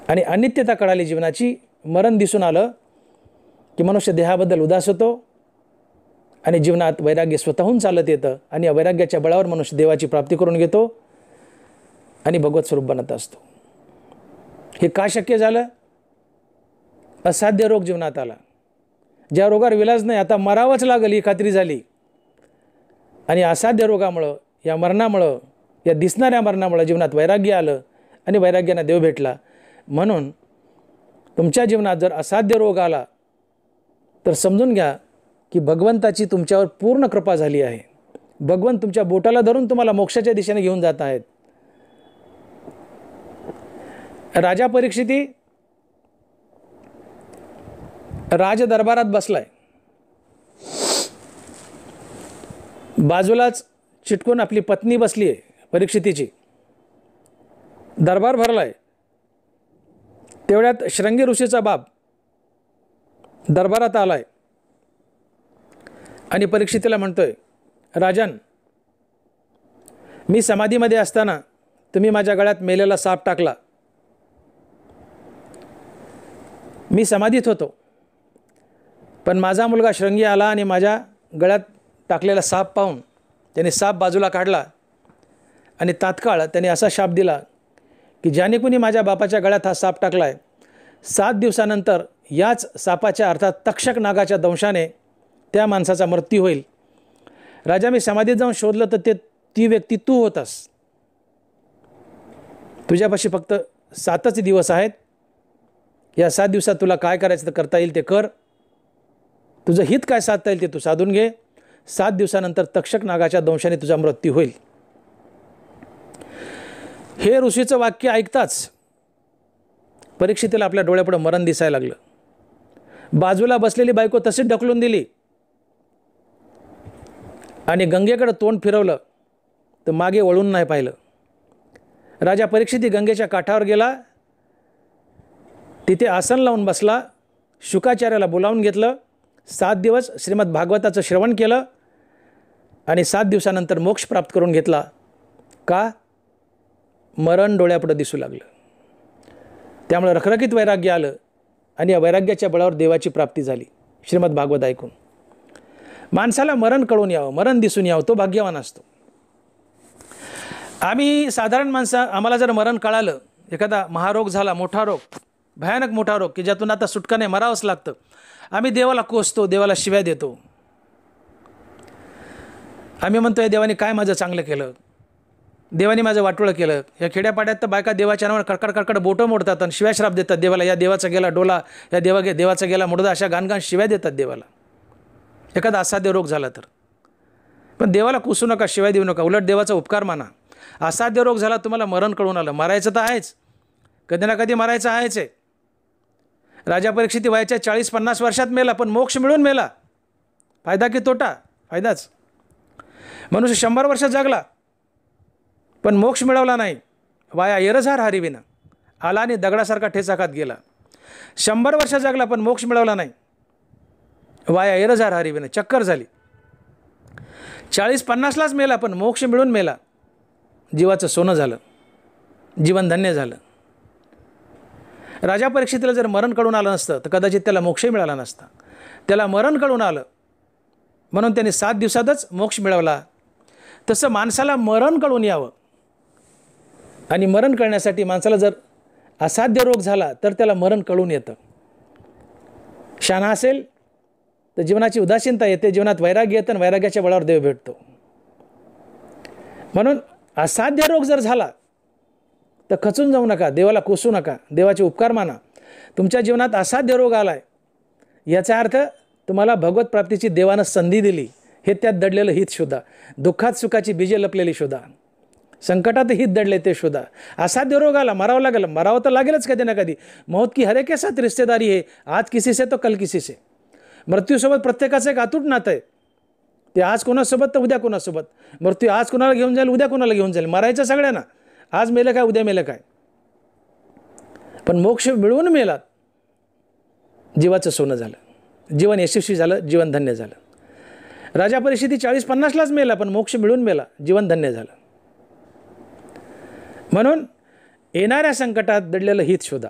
आणि अनित्यता कळाली जीवनाची, मरण दिसून आलं की मनुष्य देहाबद्दल उदास होतो आणि जीवनात वैराग्य स्वतःहून चालत येतं आणि या वैराग्याच्या बळावर मनुष्य देवाची प्राप्ती करून घेतो आणि भगवत स्वरूप बनत असतो. हे का शक्य झालं? असाध्य रोग जीवनात आला, ज्या रोगावर विलाज नाही, आता मरावंच लागेल ही खात्री झाली. आणि असाध्य रोगामुळं, या मरणामुळं, या दिसणाऱ्या मरणामुळं जीवनात वैराग्य आलं आणि वैराग्यानं देव भेटला. म्हणून तुमच्या जीवनात जर असाध्य रोग आला तर समजून घ्या की भगवंताची तुमच्यावर पूर्ण कृपा झाली आहे. भगवंत तुमच्या बोटाला धरून तुम्हाला मोक्षाच्या दिशेने घेऊन जात आहेत. राजा परीक्षिती राजदरबारात बसलाय, बाजूलाच चिटकून आपली पत्नी बसली आहे परीक्षितीची. दरबार भरलाय. तेवढ्यात श्रृंगी ऋषीचा बाप दरबारात आलाय आणि परीक्षितीला म्हणतोय, राजन, मी समाधीमध्ये असताना तुम्ही माझ्या गळ्यात मेलेला साप टाकला. मी समाधीत होतो, पण माझा मुलगा श्रृंगी आला आणि माझ्या गळ्यात टाकलेला साप पाहून त्याने साप बाजूला काढला आणि तात्काळ त्याने असा शाप दिला की ज्याने कुणी माझ्या बापाच्या गळ्यात हा साप टाकलाय, 7 दिवसानंतर याच सापाच्या अर्थात तक्षक नागाच्या दंशाने त्या माणसाचा मृत्यू होईल. राजा, मी समाधीत जाऊन शोधलं तर ती व्यक्ती तू होतास. तुझ्यापाशी फक्त 7च दिवस आहेत. या 7 दिवसात तुला काय करायचं तर करता येईल ते कर. तुझं हित काय साधता येईल ते तू साधून घे. 7 दिवसानंतर तक्षक नागाच्या दंशाने तुझा मृत्यू होईल. हे ऋषीचं वाक्य ऐकताच परीक्षितीला आपल्या डोळ्यापुढे मरण दिसायला लागलं. बाजूला बसलेली बायको तशीच ढकलून दिली आणि गंगेकडे तोंड फिरवलं तर मागे वळून नाही पाहिलं. राजा परीक्षिती गंगेच्या काठावर गेला, तिथे आसन लावून बसला, शुकाचार्याला बोलावून घेतलं, 7 दिवस श्रीमद भागवताचं श्रवण केलं आणि 7 दिवसानंतर मोक्ष प्राप्त करून घेतला. का? मरण डोळ्यापुढे दिसू लागलं. त्यामुळे रखरखीत वैराग्य आलं आणि या वैराग्याच्या बळावर देवाची प्राप्ती झाली. श्रीमद भागवत ऐकून माणसाला मरण कळून यावं, मरण दिसून यावं, तो भाग्यवान असतो. आम्ही साधारण माणसं, आम्हाला जर मरण कळालं, एखादा महारोग झाला, मोठा रोग, भयानक मोठा रोग की ज्यातून आता सुटका नाही, मरावंच लागतं, आम्ही देवाला कोसतो, देवाला शिव्या देतो. आम्ही म्हणतोय देवाने काय माझं चांगलं केलं, देवाने माझं वाटोळं केलं. या खेड्यापाड्यात तर बायका देवाच्या नावावर कडकड कडकड बोटं मोडतात आणि शिव्या श्राप देतात देवाला. या देवाचा गेला डोला, या देवाचा गेला मुडदा, अशा गाणगाण शिव्या देतात देवाला एखादा असाध्य रोग झाला तर. पण देवाला कुसू नका, शिवाय देऊ नका, उलट देवाचा उपकार माना. असाध्य रोग झाला, तुम्हाला मरण कळून आलं, मरायचं तर आहेच, कधी ना कधी मरायचं आहेच आहे. राजा परीक्षिती वयाच्या 40-50 वर्षात मेला, पण मोक्ष मिळून मेला. फायदा की तोटा? फायदाच. मनुष्य 100 वर्ष जगला पण मोक्ष मिळवला नाही. वाया येरझार हरिविना, आला आणि दगडासारखा ठेचा खात गेला. 100 वर्ष जगला पण मोक्ष मिळवला नाही, वाया येरझार हरिविना, चक्कर झाली. 40-50लाच मेला पण मोक्ष मिळून मेला. जीवाचं सोनं झालं, जीवन धन्य झालं. राजा परीक्षितीला जर मरण कळून आलं नसतं तर कदाचित त्याला मोक्षही मिळाला नसता. त्याला मरण कळून आलं म्हणून त्याने 7 दिवसातच मोक्ष मिळवला. तसं माणसाला मरण कळून यावं, आणि मरण कळण्यासाठी माणसाला जर असाध्य रोग झाला तर त्याला मरण कळून येतं. शहाणा असेल तर जीवनाची उदासीनता येते, जीवनात वैराग्य येतं आणि वैराग्याच्या बळावर देव भेटतो. म्हणून असाध्य रोग जर झाला तर खचून जाऊ नका, देवाला कोसू नका, देवाचे उपकार माना. तुमच्या जीवनात असाध्य रोग आला आहे याचा अर्थ तुम्हाला भगवत प्राप्तीची देवानं संधी दिली, हे त्यात दडलेलं हित शोधा. दुःखात सुखाची बीजे लपलेली शोधा, संकटात हित दडले ते शोधा. असाध्य रोग आला, मरावं लागेल, मरावं तर लागेलच कधी ना कधी. मौत की हरे के साथ रिश्तेदारी है, आज किसी से तो कल किसी से. मृत्यूसोबत प्रत्येकाचं एक अतूट नातं आहे. ते आज कोणासोबत तर उद्या कोणासोबत. मृत्यू आज कोणाला घेऊन जाईल, उद्या कोणाला घेऊन जाईल. मरायचं सगळ्यांना, आज मेलं काय, उद्या मेलं काय. पण मोक्ष मिळवून मेलात, जीवाचं सोनं झालं, जीवन यशस्वी झालं, जीवन धन्य झालं. राजा परीक्षिती 40-50लाच मेला पण मोक्ष मिळून मेला, जीवन धन्य झालं. म्हणून येणाऱ्या संकटात दडलेलं हित शोधा.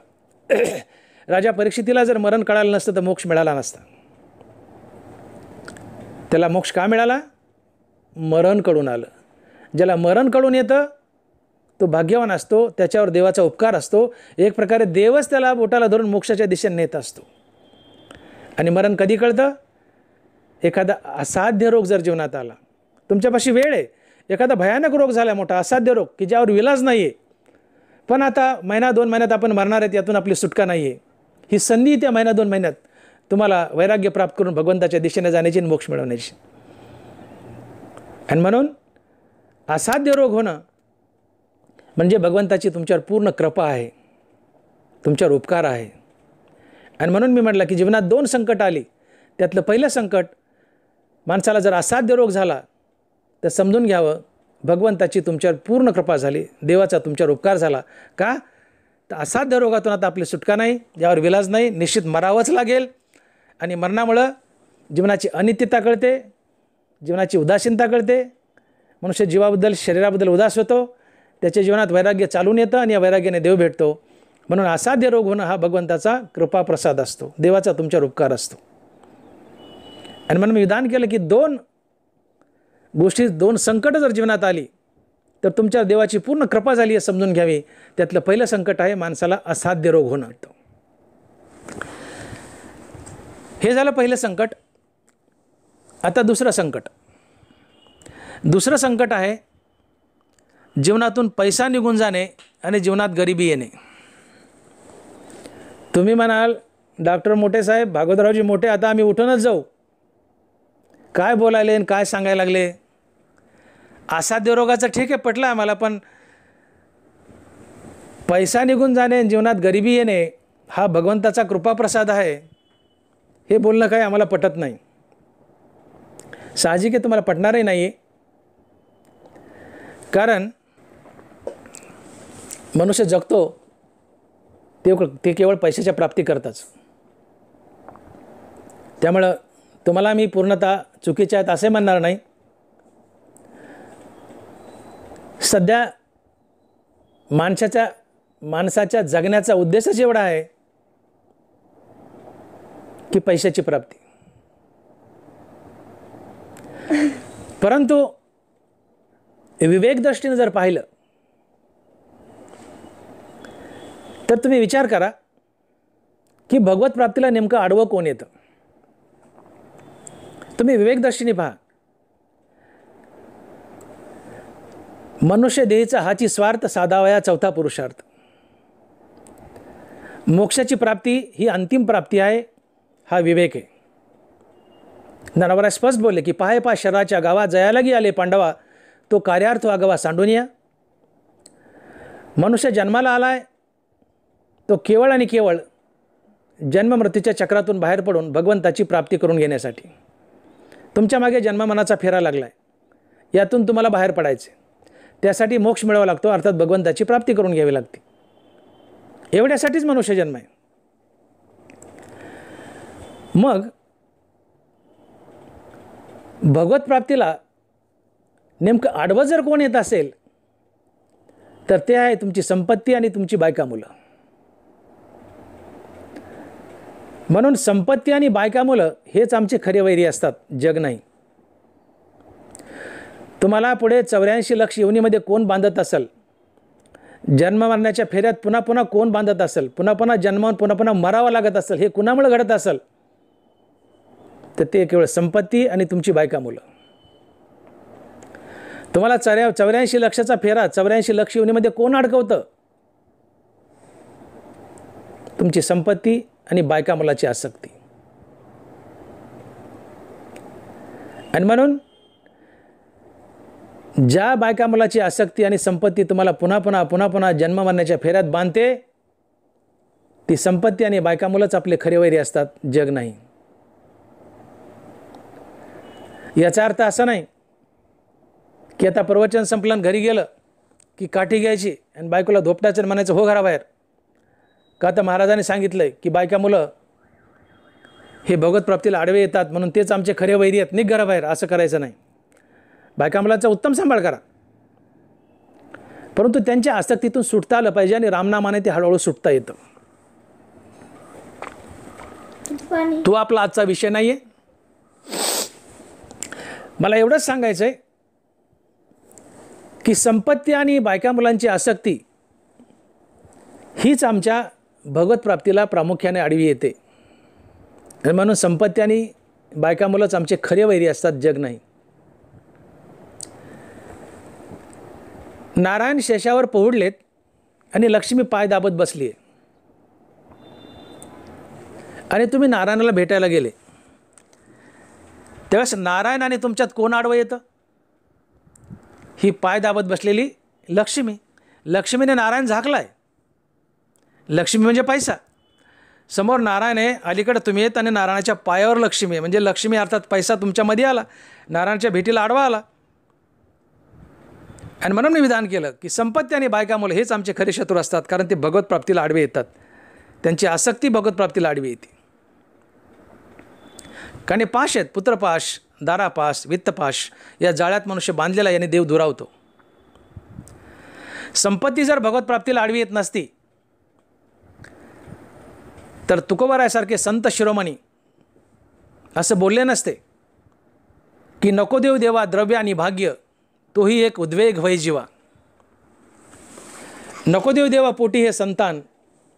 राजा परीक्षितीला जर मरण कळालं नसतं तर मोक्ष मिळाला नसता. त्याला मोक्ष का मिळाला? मरण कळून आलं. ज्याला मरण कळून येतं तो भाग्यवान असतो, त्याच्यावर देवाचा उपकार असतो. एक प्रकारे देवच त्याला बोटाला धरून मोक्षाच्या दिशेने नेत असतो. आणि मरण कधी कळतं? एखादा असाध्य रोग जर जीवनात आला, तुमच्यापाशी वेळ आहे, एखादा भयानक रोग झाला, मोठा असाध्य रोग की ज्यावर विलाज नाही आहे, पण आता 1-2 महिन्यात आपण मरणार आहेत, यातून आपली सुटका नाही आहे. ही संधी त्या 1-2 महिन्यात तुम्हाला वैराग्य प्राप्त करून भगवंताच्या दिशेने जाण्याची, मोक्ष मिळवण्याची. आणि म्हणून असाध्य रोग होणं म्हणजे भगवंताची तुमच्यावर पूर्ण कृपा आहे, तुमच्यावर उपकार आहे. आणि म्हणून मी म्हटलं की जीवनात 2 संकट आली, त्यातलं पहिलं संकट माणसाला जर असाध्य रोग झाला तर समजून घ्यावं भगवंताची तुमच्यावर पूर्ण कृपा झाली, देवाचा तुमच्यावर उपकार झाला. का? तर असाध्य रोगातून आता आपली सुटका नाही, यावर विलाज नाही, निश्चित मरावंच लागेल. आणि मरणामुळं जीवनाची अनित्यता कळते, जीवनाची उदासीनता कळते. मनुष्य जीवाबद्दल, शरीराबद्दल उदास होतो, त्याच्या जीवनात वैराग्य चालून येतं आणि या वैराग्याने देव भेटतो. म्हणून असाध्य रोग होणं हा भगवंताचा कृपा प्रसाद असतो, देवाचा तुमच्यावर उपकार असतो. आणि म्हणून मी विधान केलं की 2 गोष्टी, 2 संकट जर जीवनात आली तर तुमच्या देवाची पूर्ण कृपा झाली हे समजून घ्यावी. त्यातलं पहिलं संकट आहे माणसाला असाध्य रोग होणं. हे झालं पहिलं संकट. आता दुसरं संकट आहे जीवनातून पैसा निघून जाणे आणि जीवनात गरिबी येणे. तुम्ही म्हणाल डॉक्टर मोठे साहेब, भागवतरावजी मोठे, आता आम्ही उठूनच जाऊ, काय बोलायले आणि काय सांगायला लागले. असाध्य रोगाचं ठीक आहे, पटलं आम्हाला, पण पैसा निघून जाणे, जीवनात गरिबी येणे हा भगवंताचा कृपाप्रसाद आहे, हे बोलणं काही आम्हाला पटत नाही. साहजिक आहे, तुम्हाला पटणारही नाही आहे. कारण मनुष्य जगतो ते केवळ पैशाच्या प्राप्ती करताच. त्यामुळं तुम्हाला मी पूर्णतः चुकीचे आहेत असे म्हणणार नाही. सध्या माणसाच्या जगण्याचा उद्देशच एवढा आहे की पैशाची प्राप्ती. परंतु विवेक दृष्टीने जर पाहिलं तर तुम्ही विचार करा की भगवत प्राप्तीला नेमकं आडवं कोण येतं. तुम्ही विवेक दृष्टीने पहा. मनुष्य देहीचा हाची स्वार्थ साधावया चौथा पुरुषार्थ. मोक्षाची प्राप्ती ही अंतिम प्राप्ती आहे, हा विवेक आहे. नरवरा स्पष्ट बोलले की पाहे पा शरीराच्या गावा जयाला गी आले पांडवा, तो कार्यार्थ आगवा सांडून या. मनुष्य जन्माला आलाय तो केवळ आणि केवळ जन्म मृत्यूच्या चक्रातून बाहेर पडून भगवंताची प्राप्ती करून घेण्यासाठी. तुमच्या मागे जन्ममनाचा फेरा लागलाय, यातून तुम्हाला बाहेर पडायचे. त्यासाठी मोक्ष मिळावा लागतो, अर्थात भगवंताची प्राप्ती करून घ्यावी लागते. एवढ्यासाठीच मनुष्य जन्म आहे. मग भगवत प्राप्तीला नेमकं आडवं जर कोण येत असेल तर ते आहे तुमची संपत्ती आणि तुमची बायका मुलं. म्हणून संपत्ती आणि बायका मुलं हेच आमचे खरे वैरी असतात, जग नाही. तुम्हाला पुढे 84 लक्ष योनीमध्ये कोण बांधत असेल, जन्म मरण्याच्या फेऱ्यात पुन्हा पुन्हा कोण बांधत असेल, पुन्हा पुन्हा जन्मावून पुन्हा पुन्हा मरावं लागत असेल, हे कुणामुळे घडत असेल तर ते केवळ संपत्ती आणि तुमची बायका मुलं. तुम्हाला 84 लक्षाचा फेरा 84 लक्ष योनीमध्ये कोण अडकवतं? तुमची संपत्ती आणि बायका मुलाची आसक्ती. आणि म्हणून ज्या बायका मुलाची आसक्ती आणि संपत्ती तुम्हाला पुन्हा पुन्हा जन्म मरण्याच्या फेऱ्यात बांधते, ती संपत्ती आणि बायका मुलंच आपले खरे वैरी असतात, जग नाही. याचा अर्थ असा नाही की आता प्रवचन संपलं घरी गेलं की काठी घ्यायची आणि बायकोला धोपटायचं म्हणायचं हो घराबाहेर. का तर महाराजांनी सांगितलंय की बायका मुलं हे भगवत प्राप्तीला आडवे येतात म्हणून तेच आमचे खरे वैरी आहेत, निघ घराबाहेर, असं करायचं नाही. बायका मुलांचा उत्तम सांभाळ करा, परंतु त्यांच्या आसक्तीतून सुटता आलं पाहिजे आणि रामनामाने ते हळूहळू सुटता येतं. तो आपला आजचा विषय नाहीये. मला एवढंच सांगायचं आहे की संपत्ती आणि बायका मुलांची आसक्ती हीच आमच्या भगवत प्राप्तीला प्रामुख्याने आडवी येते. म्हणून संपत्ती आणि बायका मुलंच आमचे खरे वैरी असतात, जग नाही. नारायण शेषावर पोहडलेत आणि लक्ष्मी पाय दाबत बसली आहे. आणि तुम्ही नारायणाला भेटायला गेले त्यावेळेस नारायण आणि तुमच्यात कोण आडवं येतं? ही पाय दाबत बसलेली लक्ष्मी. लक्ष्मीने नारायण झाकलाय. लक्ष्मी म्हणजे पैसा. समोर नारायण आहे, अलीकडे तुम्ही येत आणि नारायणाच्या पायावर लक्ष्मी आहे. म्हणजे लक्ष्मी अर्थात पैसा तुमच्यामध्ये आला, नारायणाच्या भेटीला आडवा आला. आणि म्हणून मी विधान केलं की संपत्ती आणि बायका मुलं हेच आमचे खरे शत्रू असतात, कारण ते भगवत प्राप्तीला आडवे येतात. त्यांची आसक्ती भगवत प्राप्तीला आडवी येते. कारण पाश आहेत, पुत्रपाश, दारापाश, वित्तपाश, या जाळ्यात मनुष्य बांधलेला याने देव दुरावतो. संपत्ती जर भगवत प्राप्तीला आडवी येत नसती तर तुकोबारायासारखे संत शिरोमणी असं बोलले नसते की नको देव देवा द्रव्य आणि भाग्य, तोही एक उद्वेग वै जीवा. नको देव देवा पोटी हे संतान,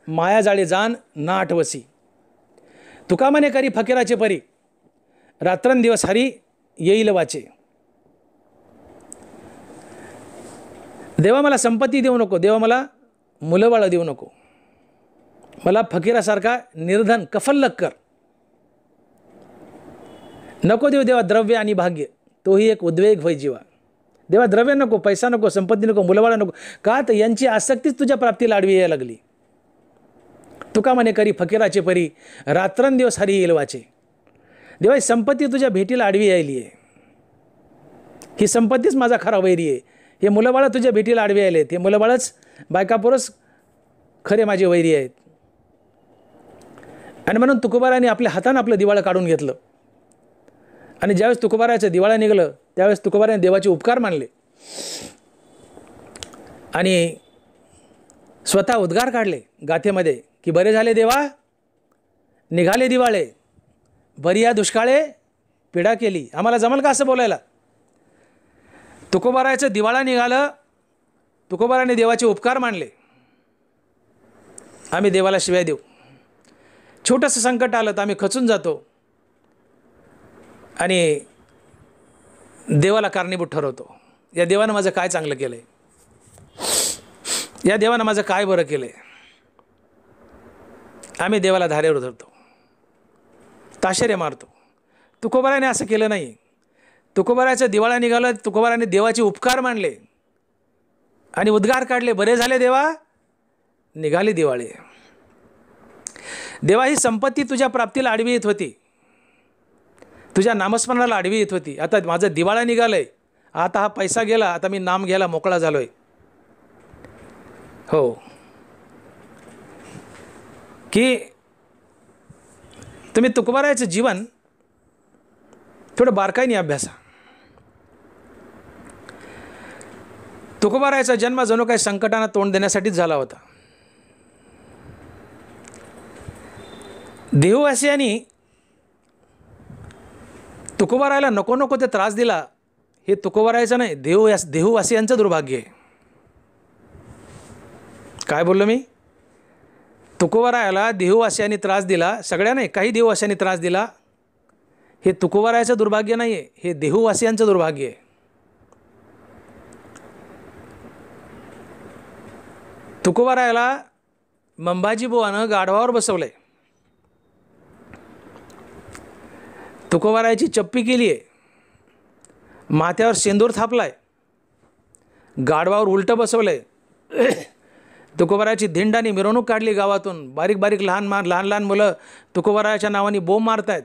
माया जाळे जाण ना आठवसी. तुका म्हणे करी फकीराचे परी, रात्रंदिवस हरी येईल वाचे. देवा मला संपत्ती देऊ नको, देवा मला मुलंबाळं देऊ नको, मला फकीरासारखा निर्धन कफल्लक कर. नको देव देवा द्रव्य आणि भाग्य, तोही एक उद्वेग होय जीवा. देवा द्रव्य नको, पैसा नको, संपत्ती नको, मुलबाळ नको. का तर यांची आसक्तीच तुझ्या प्राप्तीला आडवी यायला लागली. तुका म्हणे करी फकीराचे परी, रात्रंदिवस हरी येईल वाचे. देवा ही संपत्ती तुझ्या भेटीला आडवी यायली आहे. ही संपत्तीच माझा खरा वैरी आहे. हे मुलंबाळं तुझ्या भेटीला आडवी यायलेत. हे मुलंबाळच बायकापोरच खरे माझे वैरी आहेत. आणि म्हणून तुकोबाराने आपल्या हातानं आपलं दिवाळं काढून घेतलं. आणि ज्यावेळेस तुकोबाराचं दिवाळं निघालं त्यावेळेस तुकोबाराने देवाचे उपकार मानले आणि स्वतः उद्गार काढले गाथेमध्ये की बरे झाले देवा, निघाले दिवाळे, बरी या दुष्काळे पिढा केली. आम्हाला जमल का असं बोलायला? तुकोबाराचं दिवाळा निघालं, तुकोबाराने देवाचे उपकार मानले. आम्ही देवाला शिव्या देऊ, छोटंसं संकट आलं तर आम्ही खचून जातो आणि देवाला कारणीभूत ठरवतो. या देवानं माझं काय चांगलं केलं आहे, या देवानं माझं काय बरं केलं आहे. आम्ही देवाला धारेवर धरतो, ताशेरे मारतो. तुकोबाराने असं केलं नाही. तुकोबाराचं दिवाळा निघालं, तुकोबाराने देवाचे उपकार मानले आणि उद्गार काढले, बरे झाले देवा, निघाले दिवाळे. देवा ही संपत्ती तुझ्या प्राप्तीला आडवी येत होती, तुझ्या नामस्मरणाला आडवी येत होती. आता माझं दिवाळा निघालंय, आता हा पैसा गेला, आता मी नाम घ्यायला मोकळा झालोय. हो की तुम्ही तुकोबाराचं जीवन थोडं बारकाईने अभ्यासा. तुकोबाराचा जन्म जणू काही संकटांना तोंड देण्यासाठीच झाला होता. देहवासियांनी तुकोबारायला नको नको ते त्रास दिला, हे तुकोबारायचं नाही, देहवासियांचं दुर्भाग्य आहे. काय बोललो मी? तुकोबारायला देहवासियांनी त्रास दिला, सगळ्या नाही, काही देहवासियांनी त्रास दिला, हे तुकोबारायचं दुर्भाग्य नाही आहे, हे देहवासियांचं दुर्भाग्य आहे. तुकोबारायला मंबाजी बुवानं गाढवावर बसवलंय, तुकोबारायची चप्पी केली आहे, माथ्यावर शेंदूर थापलाय, गाढवावर उलटं बसवलंय, तुकोबारायची धिंडानी मिरवणूक काढली गावातून. बारीक बारीक लहान लहान मुलं तुकोबारायच्या नावाने बोंब मारतायत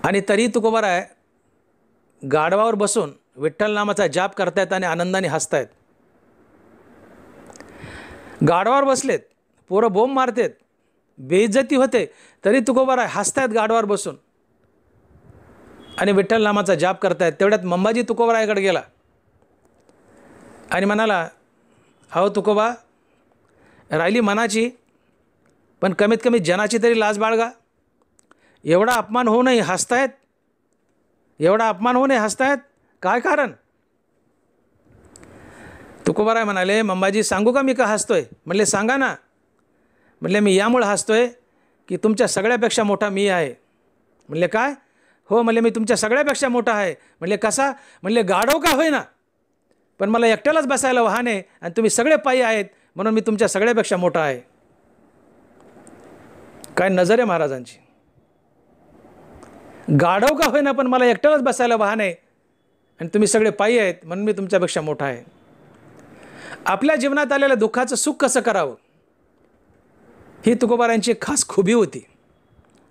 आणि तरी तुकोबाराय गाढवावर बसून विठ्ठल नामाचा जाप करतायत आणि आनंदाने हसतायत. गाढवावर बसलेत, पोरं बोंब मारतेत, बेइज्जती होते, तरी तुकोबाराय हसतायत गाढवावर बसून आणि विठ्ठल नामाचा जाप करतायत. तेवढ्यात मंबाजी तुकोबारायकडे गेला आणि म्हणाला, अहो तुकोबा, राहिली मनाची पण कमीत कमी जनाची तरी लाज बाळगा. एवढा अपमान होऊ नये हसतायत, एवढा अपमान होऊ नये हसतायत, काय कारण? तुकोबाराय म्हणाले, मंबाजी सांगू का मी का हसतोय? म्हणले सांगा ना. म्हणले मी यामुळे हसतोय की तुमच्या सगळ्यापेक्षा मोठा मी आहे. म्हणले काय? हो म्हणले मी तुमच्या सगळ्यापेक्षा मोठा आहे. म्हणले कसा? म्हणले गाढव का होईना पण मला एकट्यालाच बसायला वाहन आहे आणि तुम्ही सगळे पायी आहेत म्हणून मी तुमच्या सगळ्यापेक्षा मोठा आहे. काय नजर आहे महाराजांची. गाढव का होईना पण मला एकट्यालाच बसायला वाहन आहे आणि तुम्ही सगळे पायी आहेत म्हणून मी तुमच्यापेक्षा मोठा आहे. आपल्या जीवनात आलेल्या दुःखाचं सुख कसं करावं ही तुकोबारायांची एक खास खुबी होती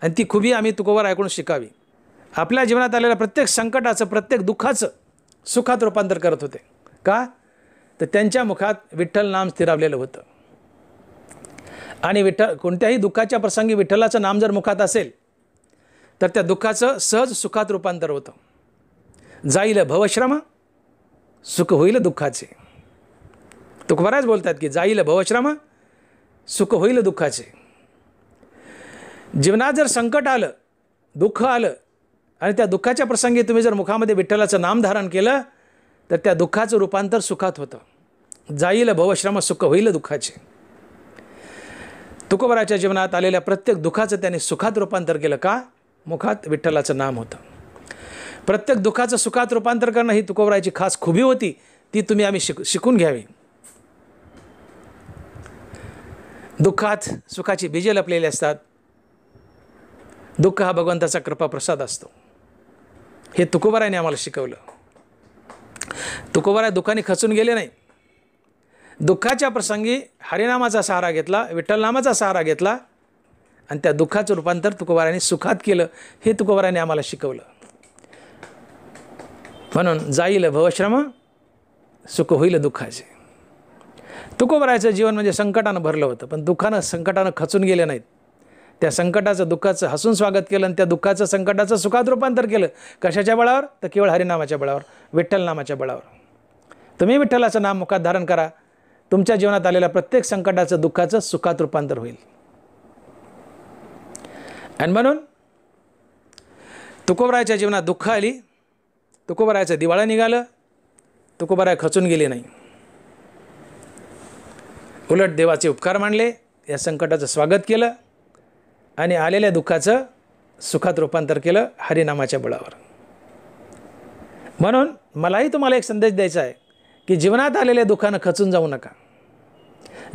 आणि ती खुबी आम्ही तुकोबारायाकडून शिकावी. आपल्या जीवनात आलेल्या प्रत्येक संकटाचं, प्रत्येक दुःखाचं सुखात रूपांतर करत होते. का? तर त्यांच्या मुखात विठ्ठल नाम स्थिरावलेलं होतं आणि कोणत्याही दुःखाच्या प्रसंगी विठ्ठलाचं नाम जर मुखात असेल तर त्या दुःखाचं सहज सुखात रूपांतर होतं. जाईल भवश्रम सुख होईल दुःखाचे. तुकोबारायच बोलतात की जाईल भवश्रम सुख होईल दुःखाचे. जीवनात जर संकट आलं, दुःख आलं आणि त्या दुःखाच्या प्रसंगी तुम्ही जर मुखामध्ये विठ्ठलाचं नाम धारण केलं तर त्या दुःखाचं रूपांतर सुखात होतं. जाईल भवश्रम सुख होईल दुःखाचे. तुकोबाराच्या जीवनात आलेल्या प्रत्येक दुःखाचं त्यांनी सुखात रूपांतर केलं. का? मुखात विठ्ठलाचं नाम होतं. प्रत्येक दुःखाचं सुखात रूपांतर करणं ही तुकोबाराची खास खुबी होती. ती तुम्ही आम्ही शिकून घ्यावी. दुःखात सुखाची बीजे लपलेली असतात. दुःख हा भगवंताचा कृपा प्रसाद असतो हे तुकोबारायाने आम्हाला शिकवलं. तुकोबाराय दुःखाने खचून गेले नाही. दुःखाच्या प्रसंगी हरिनामाचा सहारा घेतला, विठ्ठलनामाचा सहारा घेतला आणि त्या दुःखाचं रूपांतर तुकोबारायाने सुखात केलं. हे तुकोबारायाने आम्हाला शिकवलं. म्हणून जाईल भवश्रम सुख होईल दुःखाचे. तुकोबारायाचं जीवन म्हणजे संकटानं भरलं होतं, पण दुःखानं संकटानं खचून गेले नाहीत. त्या संकटाचं दुःखाचं हसून स्वागत केलं आणि त्या दुःखाचं संकटाचं सुखात रूपांतर केलं. कशाच्या बळावर? तर केवळ हरिनामाच्या बळावर, विठ्ठल नामाच्या बळावर. तुम्ही विठ्ठलाचं नाम मुखात धारण करा, तुमच्या जीवनात आलेल्या प्रत्येक संकटाचं दुःखाचं सुखात रूपांतर होईल. आणि म्हणून तुकोबारायाच्या जीवनात दुःख आली, तुकोबारायाचं दिवाळं निघालं, तुकोबाराय खचून गेले नाही. उलट देवाचे उपकार मानले, या संकटाचं स्वागत केलं आणि आलेल्या दुःखाचं सुखात रूपांतर केलं हरिनामाच्या बळावर. म्हणून मलाही तुम्हाला एक संदेश द्यायचा आहे की जीवनात आलेल्या दुःखानं खचून जाऊ नका,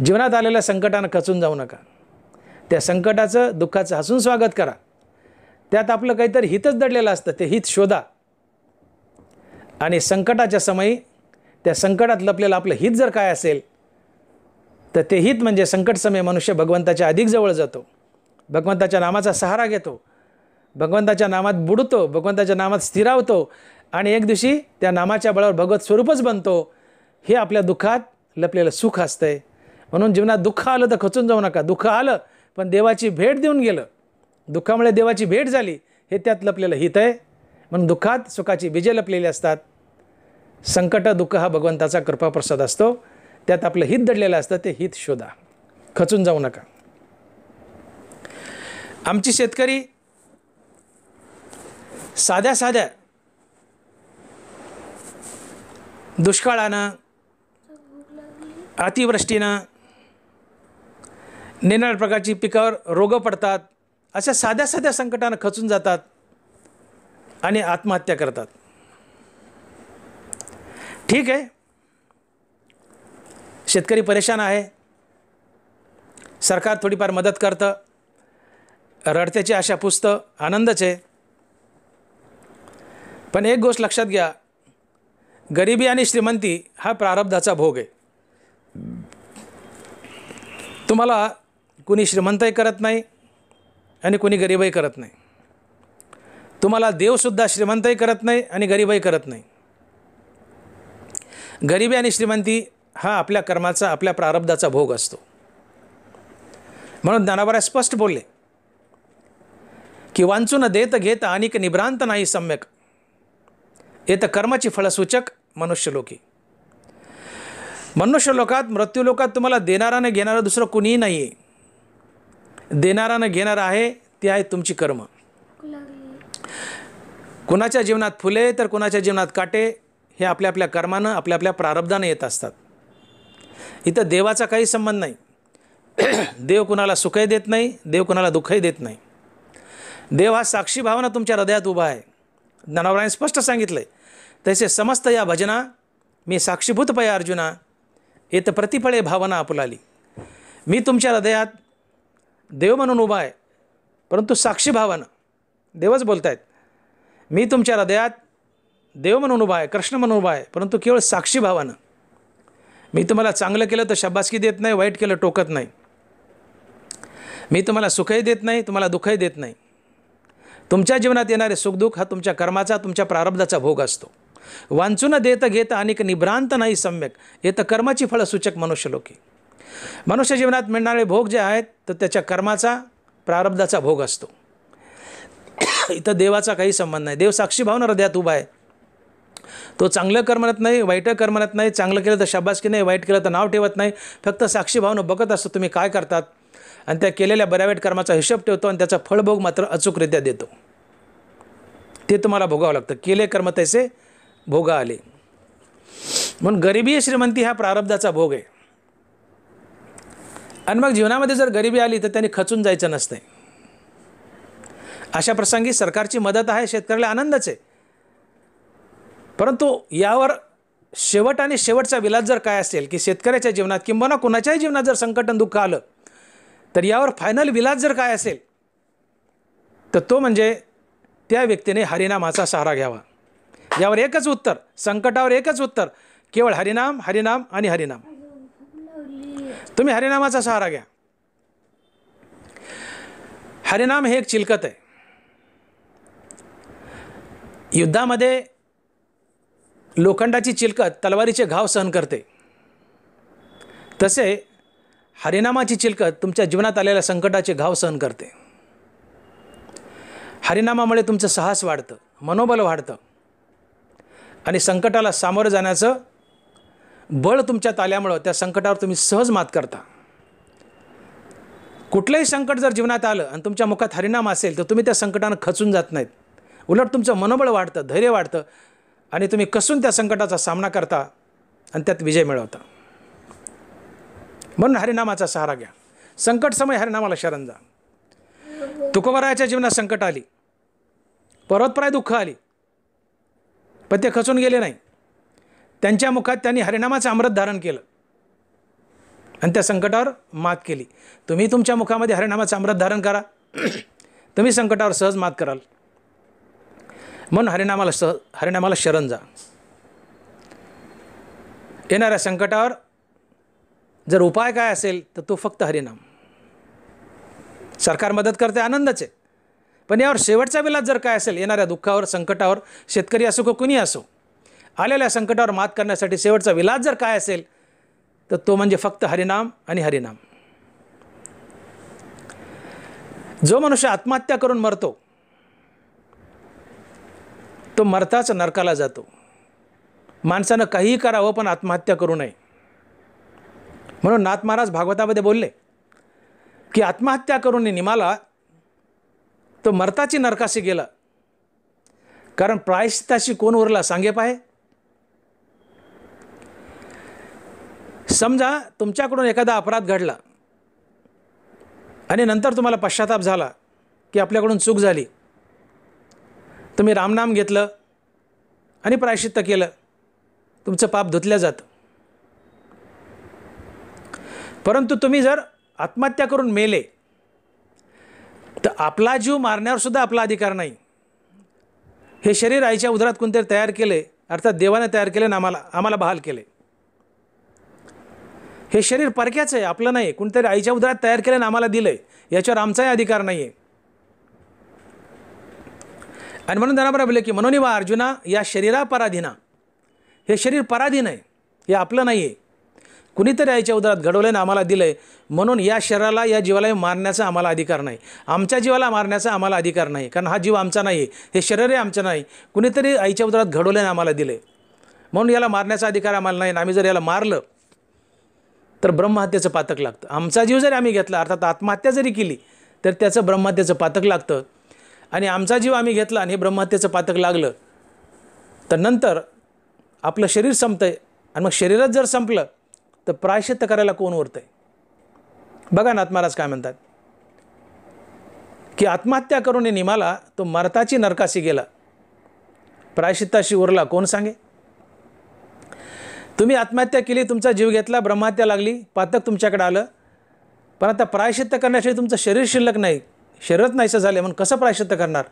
जीवनात आलेल्या संकटानं खचून जाऊ नका. त्या संकटाचं दुःखाचं हसून स्वागत करा. त्यात आपलं काहीतरी हितच दडलेलं असतं, ते हित शोधा आणि संकटाच्या समयी त्या संकटात लपलेलं आपलं हित जर काय असेल तर ते हित म्हणजे संकट समय मनुष्य भगवंताच्या अधिक जवळ जातो, भगवंताच्या नामाचा सहारा घेतो, भगवंताच्या नामात बुडतो, भगवंताच्या नामात स्थिरावतो आणि एक दिवशी त्या नामाच्या बळावर भगवत स्वरूपच बनतो. हे आपल्या दुःखात लपलेलं सुख असतंय. म्हणून जीवनात दुःख आलं तर खचून जाऊ नका. दुःख आलं पण देवाची भेट देऊन गेलं, दुःखामुळे देवाची भेट झाली, हे त्यात लपलेलं हित आहे. म्हणून दुःखात सुखाची बीजे लपलेली असतात. संकट दुःख हा भगवंताचा कृपाप्रसाद असतो, त्यात आपलं हित दडलेलं असतं, ते हित शोधा, खचून जाऊ नका. आमची शेतकरी साध्या साध्या दुष्काळानं, अतिवृष्टीनं, निराळ्या प्रकारची पिकावर रोग पडतात, अशा साध्या साध्या संकटानं खचून जातात आणि आत्महत्या करतात. ठीक आहे, शेतकरी परेशान आहे, सरकार थोडीफार मदत करतं, रडत्याची आशा पुसतं, आनंदच आहे. पण एक गोष्ट लक्षात घ्या, गरिबी आणि श्रीमंती हा प्रारब्धाचा भोग आहे. तुम्हाला कुणी श्रीमंतही करत नाही आणि कुणी गरीबही करत नाही. तुम्हाला देवसुद्धा श्रीमंतही करत नाही आणि गरीबही करत नाही. गरिबी आणि श्रीमंती हा आपल्या कर्माचा, आपल्या प्रारब्धाचा भोग असतो. म्हणून ज्ञानोबा स्पष्ट बोलले की वांचून देत घेत अनिक निभ्रांत नाही सम्यक, येत कर्माची फळसूचक मनुष्यलोकी. मनुष्यलोकात, मृत्यूलोकात तुम्हाला देणारा न घेणारा दुसरं कुणीही नाही आहे. देणारा न घेणारा आहे, ती आहे तुमची कर्म. कुणाच्या जीवनात फुले तर कुणाच्या जीवनात काटे, हे आपल्या आपल्या कर्मानं, आपल्या आपल्या प्रारब्धानं येत असतात. इथं देवाचा काही संबंध नाही. देव कुणाला सुखही देत नाही, देव कुणाला दुःखही देत नाही. देव हा साक्षी भावना तुमच्या हृदयात उभा आहे. ज्ञानोबांनी स्पष्ट सांगितलं आहे, तसे समस्त या भजना मी साक्षीभूत पय अर्जुना, येत प्रतिफळे भावना आपुलाली. मी तुमच्या हृदयात देव म्हणून उभा आहे, परंतु साक्षी भावना, देवच बोलत आहेत. मी तुमच्या हृदयात देव म्हणून उभा आहे, कृष्ण म्हणून उभा आहे, परंतु केवळ साक्षी भावानं. मी तुम्हाला चांगलं केलं तर शाबासकी देत नाही, वाईट केलं टोकत नाही. मी तुम्हाला सुखही देत नाही, तुम्हाला दुःखही देत नाही. तुमच्या जीवनात येणारे सुखदुःख हा तुमच्या कर्माचा, तुमच्या प्रारब्धाचा भोग असतो. वांचून देत घेत अनेक निभ्रांत नाही सम्यक, येत कर्माची फळसूचक मनुष्यलोकी. मनुष्य जीवनात मिळणारे भोग जे आहेत तर त्याच्या कर्माचा, प्रारब्धाचा भोग असतो. इथं देवाचा काही संबंध नाही. देव साक्षी भावना हृदयात उभा आहे. तो चांगलं कर्म म्हणत नाही, वाईट कर्म म्हणत नाही, चांगलं केलं तर शाबासकी नाही, वाईट केलं तर नाव ठेवत नाही. फक्त साक्षी भावनं बघत असतो तुम्ही काय करतात आणि त्या केलेल्या बऱ्या वाईट कर्माचा हिशोब ठेवतो आणि त्याचा फळभोग मात्र अचूकरित्या देतो. ते तुम्हाला भोगावं लागतं. केले कर्म तैसे भोगा आले. म्हणून गरिबी श्रीमंती हा प्रारब्धाचा भोग आहे. आणि मग जीवनामध्ये जर गरिबी आली तर त्यांनी खचून जायचं नसतं. अशा प्रसंगी सरकारची मदत आहे, शेतकऱ्याला आनंदच आहे. परंतु यावर शेवट आणि शेवटचा विलास जर काय असेल की शेतकऱ्याच्या जीवनात किंवा कुणाच्याही जीवनात जर संकट आणि दुःख आलं तर यावर फायनल विलास जर काय असेल तर तो म्हणजे त्या व्यक्तीने हरिनामाचा सहारा घ्यावा. यावर एकच उत्तर, संकटावर एकच उत्तर, केवळ हरिनाम, हरिनाम आणि हरिनाम. तुम्ही हरिनामाचा सहारा घ्या. हरिनाम हे एक चिलकत आहे. युद्धामध्ये लोखंडाची चिलकत तलवारीचे घाव सहन करते, तसे हरिनामाची चिलकत तुमच्या जीवनात आलेल्या संकटाचे घाव सहन करते. हरिनामामुळे तुमचं साहस वाढतं, मनोबल वाढतं आणि संकटाला सामोरं जाण्याचं बळ तुमच्यात आल्यामुळं त्या संकटावर तुम्ही सहज मात करता. कुठलंही संकट जर जीवनात आलं आणि तुमच्या मुखात हरिनाम असेल तर तुम्ही त्या संकटानं खचून जात नाहीत. उलट तुमचं मनोबळ वाढतं, धैर्य वाढतं आणि तुम्ही कसून त्या संकटाचा सामना करता आणि त्यात विजय मिळवता. म्हणून हरिनामाचा सहारा घ्या. संकट समय हरिनामाला शरण जा. तुकोबारायाच्या जीवनात संकट आली, पर्वतप्राय दुःख आली, पण ते खचून गेले नाही. त्यांच्या मुखात त्यांनी हरिनामाचं अमृत धारण केलं आणि त्या संकटावर मात केली. तुम्ही तुमच्या मुखामध्ये हरिनामाचं अमृत धारण करा, तुम्ही संकटावर सहज मात कराल. म्हणून हरिनामाला शरण जा. येणाऱ्या संकटावर जर उपाय काय असेल तर तो फक्त हरिनाम. सरकार मदत करते, आनंदच आहे, पण यावर शेवटचा विलास जर काय असेल, येणाऱ्या दुःखावर, संकटावर, शेतकरी असो की कुणी असो, आलेल्या संकटावर मात करण्यासाठी शेवटचा विलास जर काय असेल तर तो म्हणजे फक्त हरिनाम आणि हरिनाम. जो मनुष्य आत्महत्या करून मरतो तो मरताच नरकाला जातो. माणसानं काहीही करावं पण आत्महत्या करू नये. म्हणून नाथ महाराज भागवतामध्ये बोलले की आत्महत्या करून निमाला तो मरताची नरकाशी गेला, कारण प्रायश्चित्ताशी कोण उरला सांगे पाहे. समजा तुमच्याकडून एखादा अपराध घडला आणि नंतर तुम्हाला पश्चाताप झाला की आपल्याकडून चूक झाली. तुम्ही रामनाम घेतलं आणि प्रायश्चित्त केलं, तुमचं पाप धुतलं जातं. परंतु तुम्ही जर आत्महत्या करून मेले तर आपला जीव मारण्यावर सुद्धा आपला अधिकार नाही. हे शरीर आईच्या उदरात कोणतरी तयार केले, अर्थात देवाने तयार केले ना आम्हाला बहाल केले. हे शरीर परक्याचं आहे, आपलं नाही. कोणतरी आईच्या उदरात तयार केलं ना आम्हाला दिलंय, याच्यावर आमचाही अधिकार नाही आहे. आणि म्हणून त्यांना बोलले की म्हणून वा अर्जुना या शरीरा पराधीना, हे शरीर पराधीन आहे, हे आपलं नाही आहे. कुणीतरी आईच्या उदरात घडवलं ना आम्हाला दिलं आहे, म्हणून या शरीराला, या जीवाला मारण्याचा आम्हाला अधिकार नाही. आमच्या जीवाला मारण्याचा आम्हाला अधिकार नाही, कारण हा जीव आमचा नाही आहे, हे शरीरही आमचं नाही. कुणीतरी आईच्या उदरात घडवलं ना आम्हाला दिलं आहे, म्हणून याला मारण्याचा अधिकार आम्हाला नाही. आम्ही जर याला मारलं तर ब्रह्महत्येचं पातक लागतं. आमचा जीव जरी आम्ही घेतला, अर्थात आत्महत्या जरी केली तर त्याचं ब्रह्महत्येचं पातक लागतं. आणि आमचा जीव आम्ही घेतला आणि हे ब्रह्महत्येचं पातक लागलं तर नंतर आपलं शरीर संपतं आहे. आणि मग शरीरच जर संपलं तर प्रायश्चित्त करायला कोण उरतं आहे. बघा नाथ महाराज काय म्हणतात की आत्महत्या करून निमाला तो मरताची नरकाशी गेला, प्रायश्चित्ताशी उरला कोण सांगे. तुम्ही आत्महत्या केली, तुमचा जीव घेतला, ब्रह्महत्या लागली, पातक तुमच्याकडे आलं, पण आता प्रायश्चित्त करण्यासाठी तुमचं शरीर शिल्लक नाही, शरीरच नाहीसं झाले, म्हणून कसं प्रायश्चित्त करणार.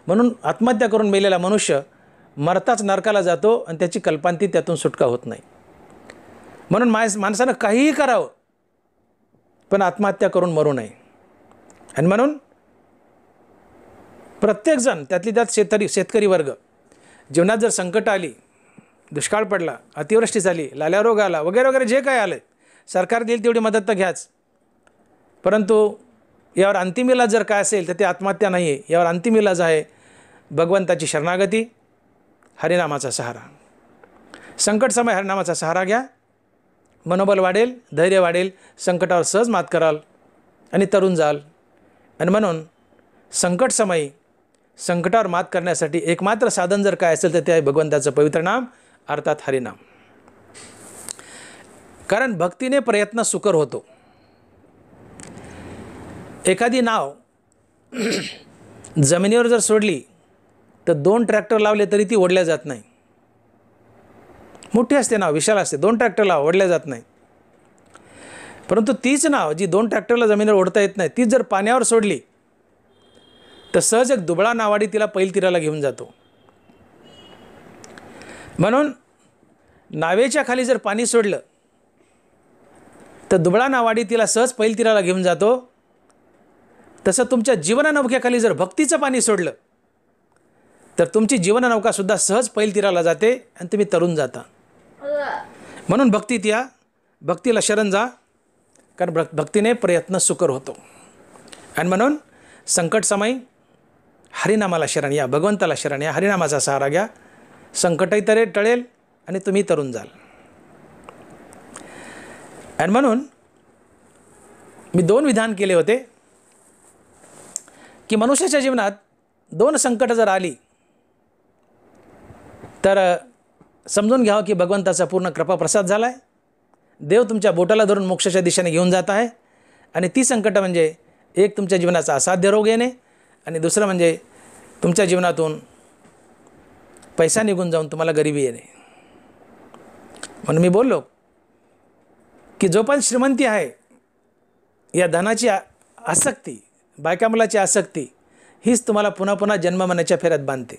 म्हणून आत्महत्या करून मेलेला मनुष्य मरताच नरकाला जातो आणि त्याची कल्पांती त्यातून सुटका होत नाही. म्हणून माणसानं काहीही करावं पण आत्महत्या करून मरू नये. आणि म्हणून प्रत्येकजण, त्यातली त्यात शेतकरी वर्ग, जीवनात जर संकट आली, दुष्काळ पडला, अतिवृष्टी झाली, लाल्या रोग आला, वगैरे वगैरे जे काय आलं, सरकार देईल तेवढी मदत तर घ्याच, परंतु यावर अंतिम इलाज जर काय असेल तर ते आत्महत्या नाही आहे. यावर अंतिम इलाज आहे भगवंताची शरणागती, हरिनामाचा सहारा. संकट समय हरिनामाचा सहारा घ्या, मनोबल वाढेल, धैर्य वाढेल, संकटावर सहज मात कराल आणि तरुण जाल. आणि म्हणून संकट समयी संकटावर मात करण्यासाठी एकमात्र साधन जर काय असेल तर ते आहे भगवंताचं पवित्र नाम, अर्थात हरिनाम. कारण भक्तीने प्रयत्न सुकर होतो. एखादी नाव जमिनीवर जर सोडली तर 2 ट्रॅक्टर लावले तरी ती ओढल्या जात नाही. मोठी असते नाव, विशाल असते, 2 ट्रॅक्टर लाव, ओढल्या जात नाही. परंतु तीच नाव जी 2 ट्रॅक्टरला जमिनीवर ओढता येत नाही, तीच जर पाण्यावर सोडली तर सहज एक दुबळा नावाडी तिला पैल तीराला घेऊन जातो. म्हणून नावेच्या खाली जर पाणी सोडलं तर दुबळा नावाडी तिला सहज पैल तीराला घेऊन जातो. तसं तुमच्या जीवननौक्याखाली जर भक्तीचं पाणी सोडलं तर तुमची जीवननौकासुद्धा सहज पैल तीराला जाते आणि तुम्ही तरून जाता. म्हणून भक्तीत या, भक्तीला शरण जा, कारण भक्तीने प्रयत्न सुकर होतो. आणि म्हणून संकट समय हरिनामाला शरण या, भगवंताला शरण या, हरिनामाचा सहारा घ्या. संकटही टळेल आणि तुम्ही तरून जाल. आणि म्हणून मी 2 विधान केले होते की मनुष्याच्या जीवनात 2 संकट जर आली तर समजून घ्यावं की भगवंताचा पूर्ण कृपा प्रसाद झाला आहे. देव तुमच्या बोटाला धरून मोक्षाच्या दिशेने घेऊन जात आहे. आणि ती संकट म्हणजे एक तुमच्या जीवनाचा असाध्य रोग येणे आणि दुसरं म्हणजे तुमच्या जीवनातून पैसा निघून जाऊन तुम्हाला गरिबी येणे. म्हणून मी बोललो की जोपर्यंत श्रीमंती आहे, या धनाची आसक्ती, बायका मुलाची आसक्ती हीच तुम्हाला पुन्हा पुन्हा जन्ममरणाच्या फेऱ्यात बांधते.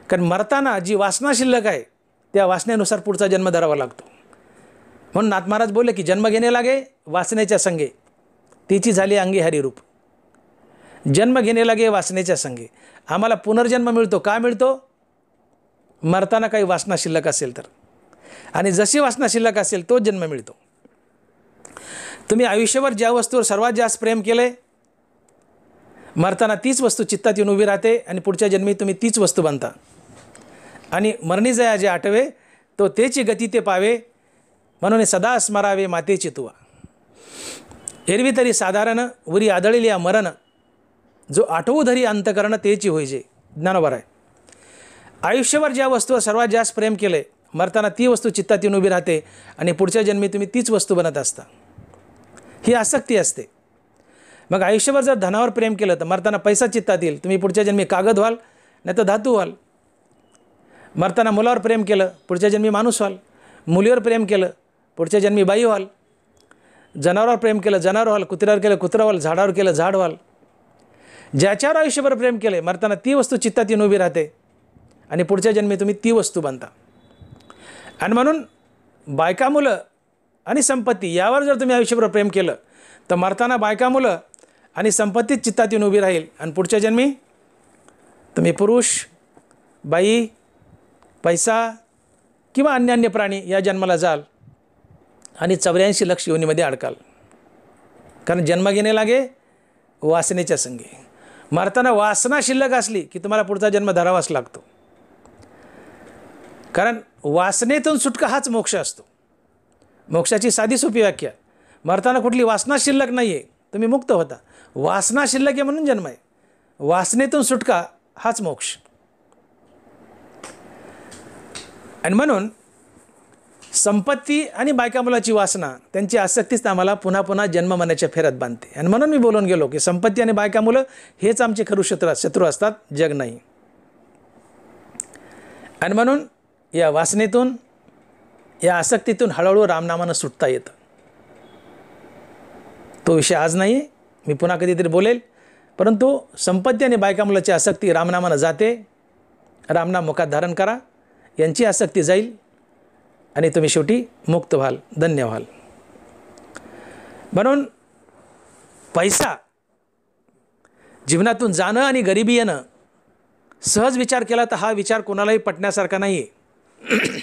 कारण मरताना जी वासना शिल्लक आहे त्या वासनेनुसार पुढचा जन्म धरावा लागतो. म्हणून नाथ महाराज बोलले की जन्म घेणे लागे वासनेच्या संगे, तिची झाली अंगी हरिरूप. जन्म घेणे लागे वासनेच्या संगे. आम्हाला पुनर्जन्म मिळतो. का मिळतो? मरताना काही वासना शिल्लक असेल तर, आणि जशी वासना शिल्लक असेल तोच जन्म मिळतो. तुम्ही आयुष्यभर ज्या वस्तूवर सर्वात जास्त प्रेम केले, मरताना तीच वस्तू चित्तात येऊन उभी राहते आणि पुढच्या जन्मी तुम्ही तीच वस्तू बनता. आणि मरणी जया जे आठवे तो तेची गती ते पावे, म्हणून सदा स्मरावे मातेची तुवा. एरवी तरी साधारण उरी आदळली या मरण, जो आठवू धरी अंतकरण तेची होईजे. ज्ञानोबर आहे. आयुष्यभर ज्या वस्तूवर सर्वात जास्त प्रेम केले, मरताना ती वस्तू चित्तात येऊन उभी राहते आणि पुढच्या जन्मी तुम्ही तीच वस्तू बनत असता. ही आसक्ती असते. मग आयुष्यभर जर धनावर प्रेम केलं तर मरताना पैसा चित्तात येईल, तुम्ही पुढच्या जन्मी कागद व्हाल, नाही तर धातू व्हाल. मरताना मुलावर प्रेम केलं, पुढच्या जन्मी माणूस व्हाल. मुलीवर प्रेम केलं, पुढच्या जन्मी बाई व्हाल. जनावरावर प्रेम केलं, जनावर व्हाल. कुत्र्यावर केलं, कुत्रा व्हाल. झाडावर केलं, झाड व्हाल. ज्याच्यावर आयुष्यभर प्रेम केले, मरताना ती वस्तू चित्तात येऊन उभी राहते आणि पुढच्या जन्मी तुम्ही ती वस्तू बनता. आणि म्हणून बायका मुलं आणि संपत्ती यावर जर तुम्ही आयुष्यभर प्रेम केलं तर मरताना बायका मुलं आणि संपत्तीच चित्तात येऊन उभी राहील आणि पुढच्या जन्मी तुम्ही पुरुष, बाई, पैसा किंवा अन्य प्राणी या जन्माला जाल आणि 84 लक्ष योनीमध्ये अडकाल. कारण जन्म घेणे लागे वासनेच्या संगे. मरताना वासना शिल्लक असली की तुम्हाला पुढचा जन्म धरावाच लागतो. कारण वासनेतून सुटका हाच मोक्ष असतो. मोक्षाची साधी सोपी व्याख्या, मरताना कुठली वासना शिल्लक नाही आहे, तुम्ही मुक्त होता. वासना शिल्लक आहे म्हणून जन्म आहे. वासनेतून सुटका हाच मोक्ष. आणि म्हणून संपत्ती आणि बायका मुलाची वासना, त्यांची आसक्तीच आम्हाला पुन्हा पुन्हा जन्म मरणाच्या फेऱ्यात बांधते. आणि म्हणून मी बोलून गेलो की संपत्ती आणि बायका मुलं हेच आमचे खरू शत्रू असतात, जग नाही. आणि म्हणून या वासनेतून, या आसक्तीतून हळूहळू रामनामानं सुटता येतं. तो विषय आज नाही आहे, मी पुन्हा कधीतरी बोलेल. परंतु संपत्ती आणि बायका मुलाची आसक्ती रामनामानं जाते. रामनाम मुखात धारण करा, यांची आसक्ती जाईल आणि तुम्ही शेवटी मुक्त व्हाल, धन्य व्हाल. म्हणून पैसा जीवनातून जाणं आणि गरिबी येणं सहज विचार केला तर हा विचार कोणालाही पटण्यासारखा नाही आहे.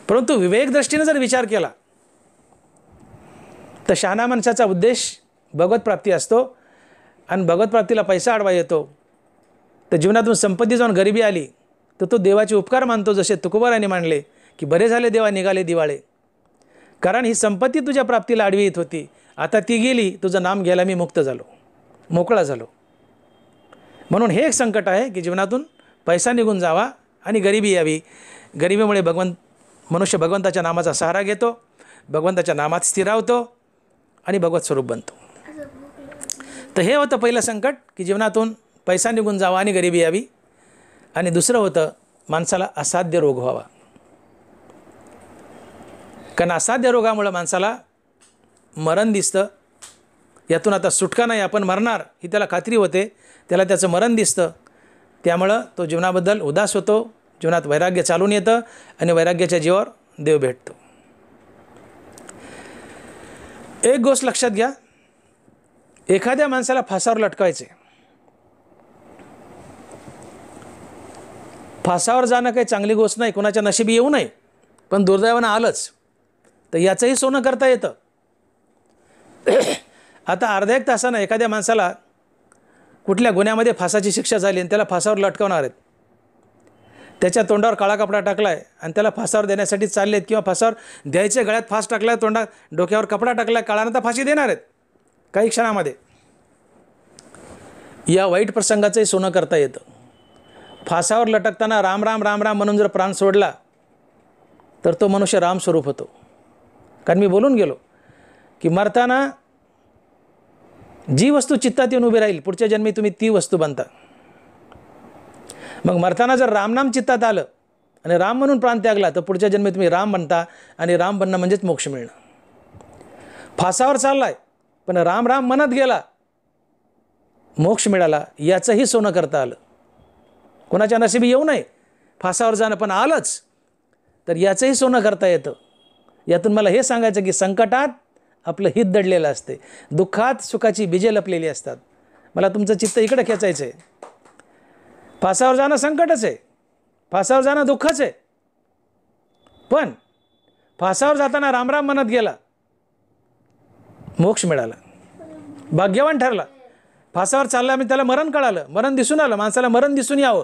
परंतु विवेकदृष्टीने जर विचार केला तर शहाणा माणसाचा उद्देश भगवत प्राप्ती असतो. आणि भगवत प्राप्तीला पैसा अडवा येतो तर जीवनातून संपत्ती जाऊन गरिबी आली तर तो देवाचे उपकार मानतो. जसे तुकोबाराने मानले की बरे झाले देवा निघाले दिवाळे. कारण ही संपत्ती तुझ्या प्राप्तीला आडवी येत होती, आता ती गेली, तुझं नाम घ्यायला मी मुक्त झालो, मोकळा झालो. म्हणून हे एक संकट आहे की जीवनातून पैसा निघून जावा आणि गरिबी यावी. गरिबीमुळे मनुष्य भगवंताच्या नामाचा सहारा घेतो, भगवंताच्या नामात स्थिरावतो आणि भगवत स्वरूप बनतो. तर हे होतं पहिलं संकट की जीवनातून पैसा निघून जावा आणि गरिबी यावी. आणि दुसरं होतं माणसाला असाध्य रोग व्हावा. कारण असाध्य रोगामुळं माणसाला मरण दिसतं. यातून आता सुटका नाही, आपण मरणार ही त्याला खात्री होते. त्याला त्याचं मरण दिसतं, त्यामुळं तो जीवनाबद्दल उदास होतो, जीवनात वैराग्य चालून येतं आणि वैराग्याच्या जीवावर देव भेटतो. एक गोष्ट लक्षात घ्या, एखाद्या माणसाला फासावर लटकायचे, फासावर जाणं काही चांगली गोष्ट नाही, कोणाच्या नशिबी येऊ नये, पण दुर्दैवानं आलंच तर याचंही सोनं करता येतं. आता अर्ध्या एक तासानं एखाद्या माणसाला कुठल्या गुन्ह्यामध्ये फासाची शिक्षा झाली आणि त्याला फासावर लटकवणार आहेत, त्याच्या तोंडावर काळा कपडा टाकला आहे आणि त्याला फासावर देण्यासाठी चालले आहेत, किंवा फासावर द्यायचे, गळ्यात फास टाकला आहे, तोंडात डोक्यावर कपडा टाकला आहे, काळानंतर फाशी देणार आहेत काही क्षणामध्ये. या वाईट प्रसंगाचंही सोनं करता येतं. फासावर लटकताना राम राम राम राम म्हणून जर प्राण सोडला तर तो मनुष्य राम स्वरूप होतो. कारण मी बोलून गेलो की मरताना जी वस्तू चित्तात येऊन उभी राहील, पुढच्या जन्मी तुम्ही ती वस्तू बनता. मग मरताना जर रामनाम चित्तात आलं आणि राम म्हणून प्राण त्यागला तर पुढच्या जन्मी तुम्ही राम बनता, आणि राम बनणं म्हणजेच मोक्ष मिळणं. फासावर चाललाय पण राम राम म्हणत गेला, मोक्ष मिळाला, याचंही सोनं करता आलं. कोणाच्या नशिबी येऊ नये फासावर जाणं, पण आलंच तर याचंही सोनं करता येतं. यातून मला हे सांगायचं की संकटात आपलं हित दडलेलं असते, दुःखात सुखाची बीजे लपलेली असतात. मला तुमचं चित्त इकडे खेचायचं आहे. फासावर जाणं संकटच आहे, फासावर जाणं दुःखच आहे, पण फासावर जाताना रामराम म्हणत गेला, मोक्ष मिळाला, भाग्यवान ठरला. फासावर चालला मी, त्याला मरण कळालं, मरण दिसून आलं. माणसाला मरण दिसून यावं,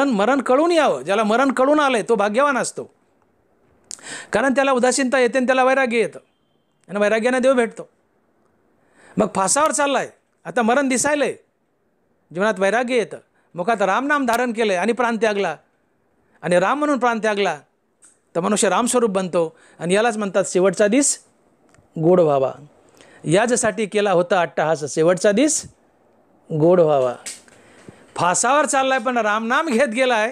मरण कळून यावं. ज्याला मरण कळून आलंय तो भाग्यवान असतो, कारण त्याला उदासीनता येते आणि त्याला वैराग्य येतं आणि वैराग्याने देव भेटतो. मग फासावर चाललाय, आता मरण दिसायलंय, जीवनात वैराग्य येतं, मुखात रामनाम धारण केलंय आणि प्राण त्यागला, आणि राम म्हणून प्राण त्यागला तर मनुष्य रामस्वरूप बनतो. आणि यालाच म्हणतात शेवटचा दिस गोड व्हावा. याच्यासाठी केला होता अट्टहास, शेवटचा दिस गोड व्हावा. फासावर चाललाय पण रामनाम घेत गेलाय,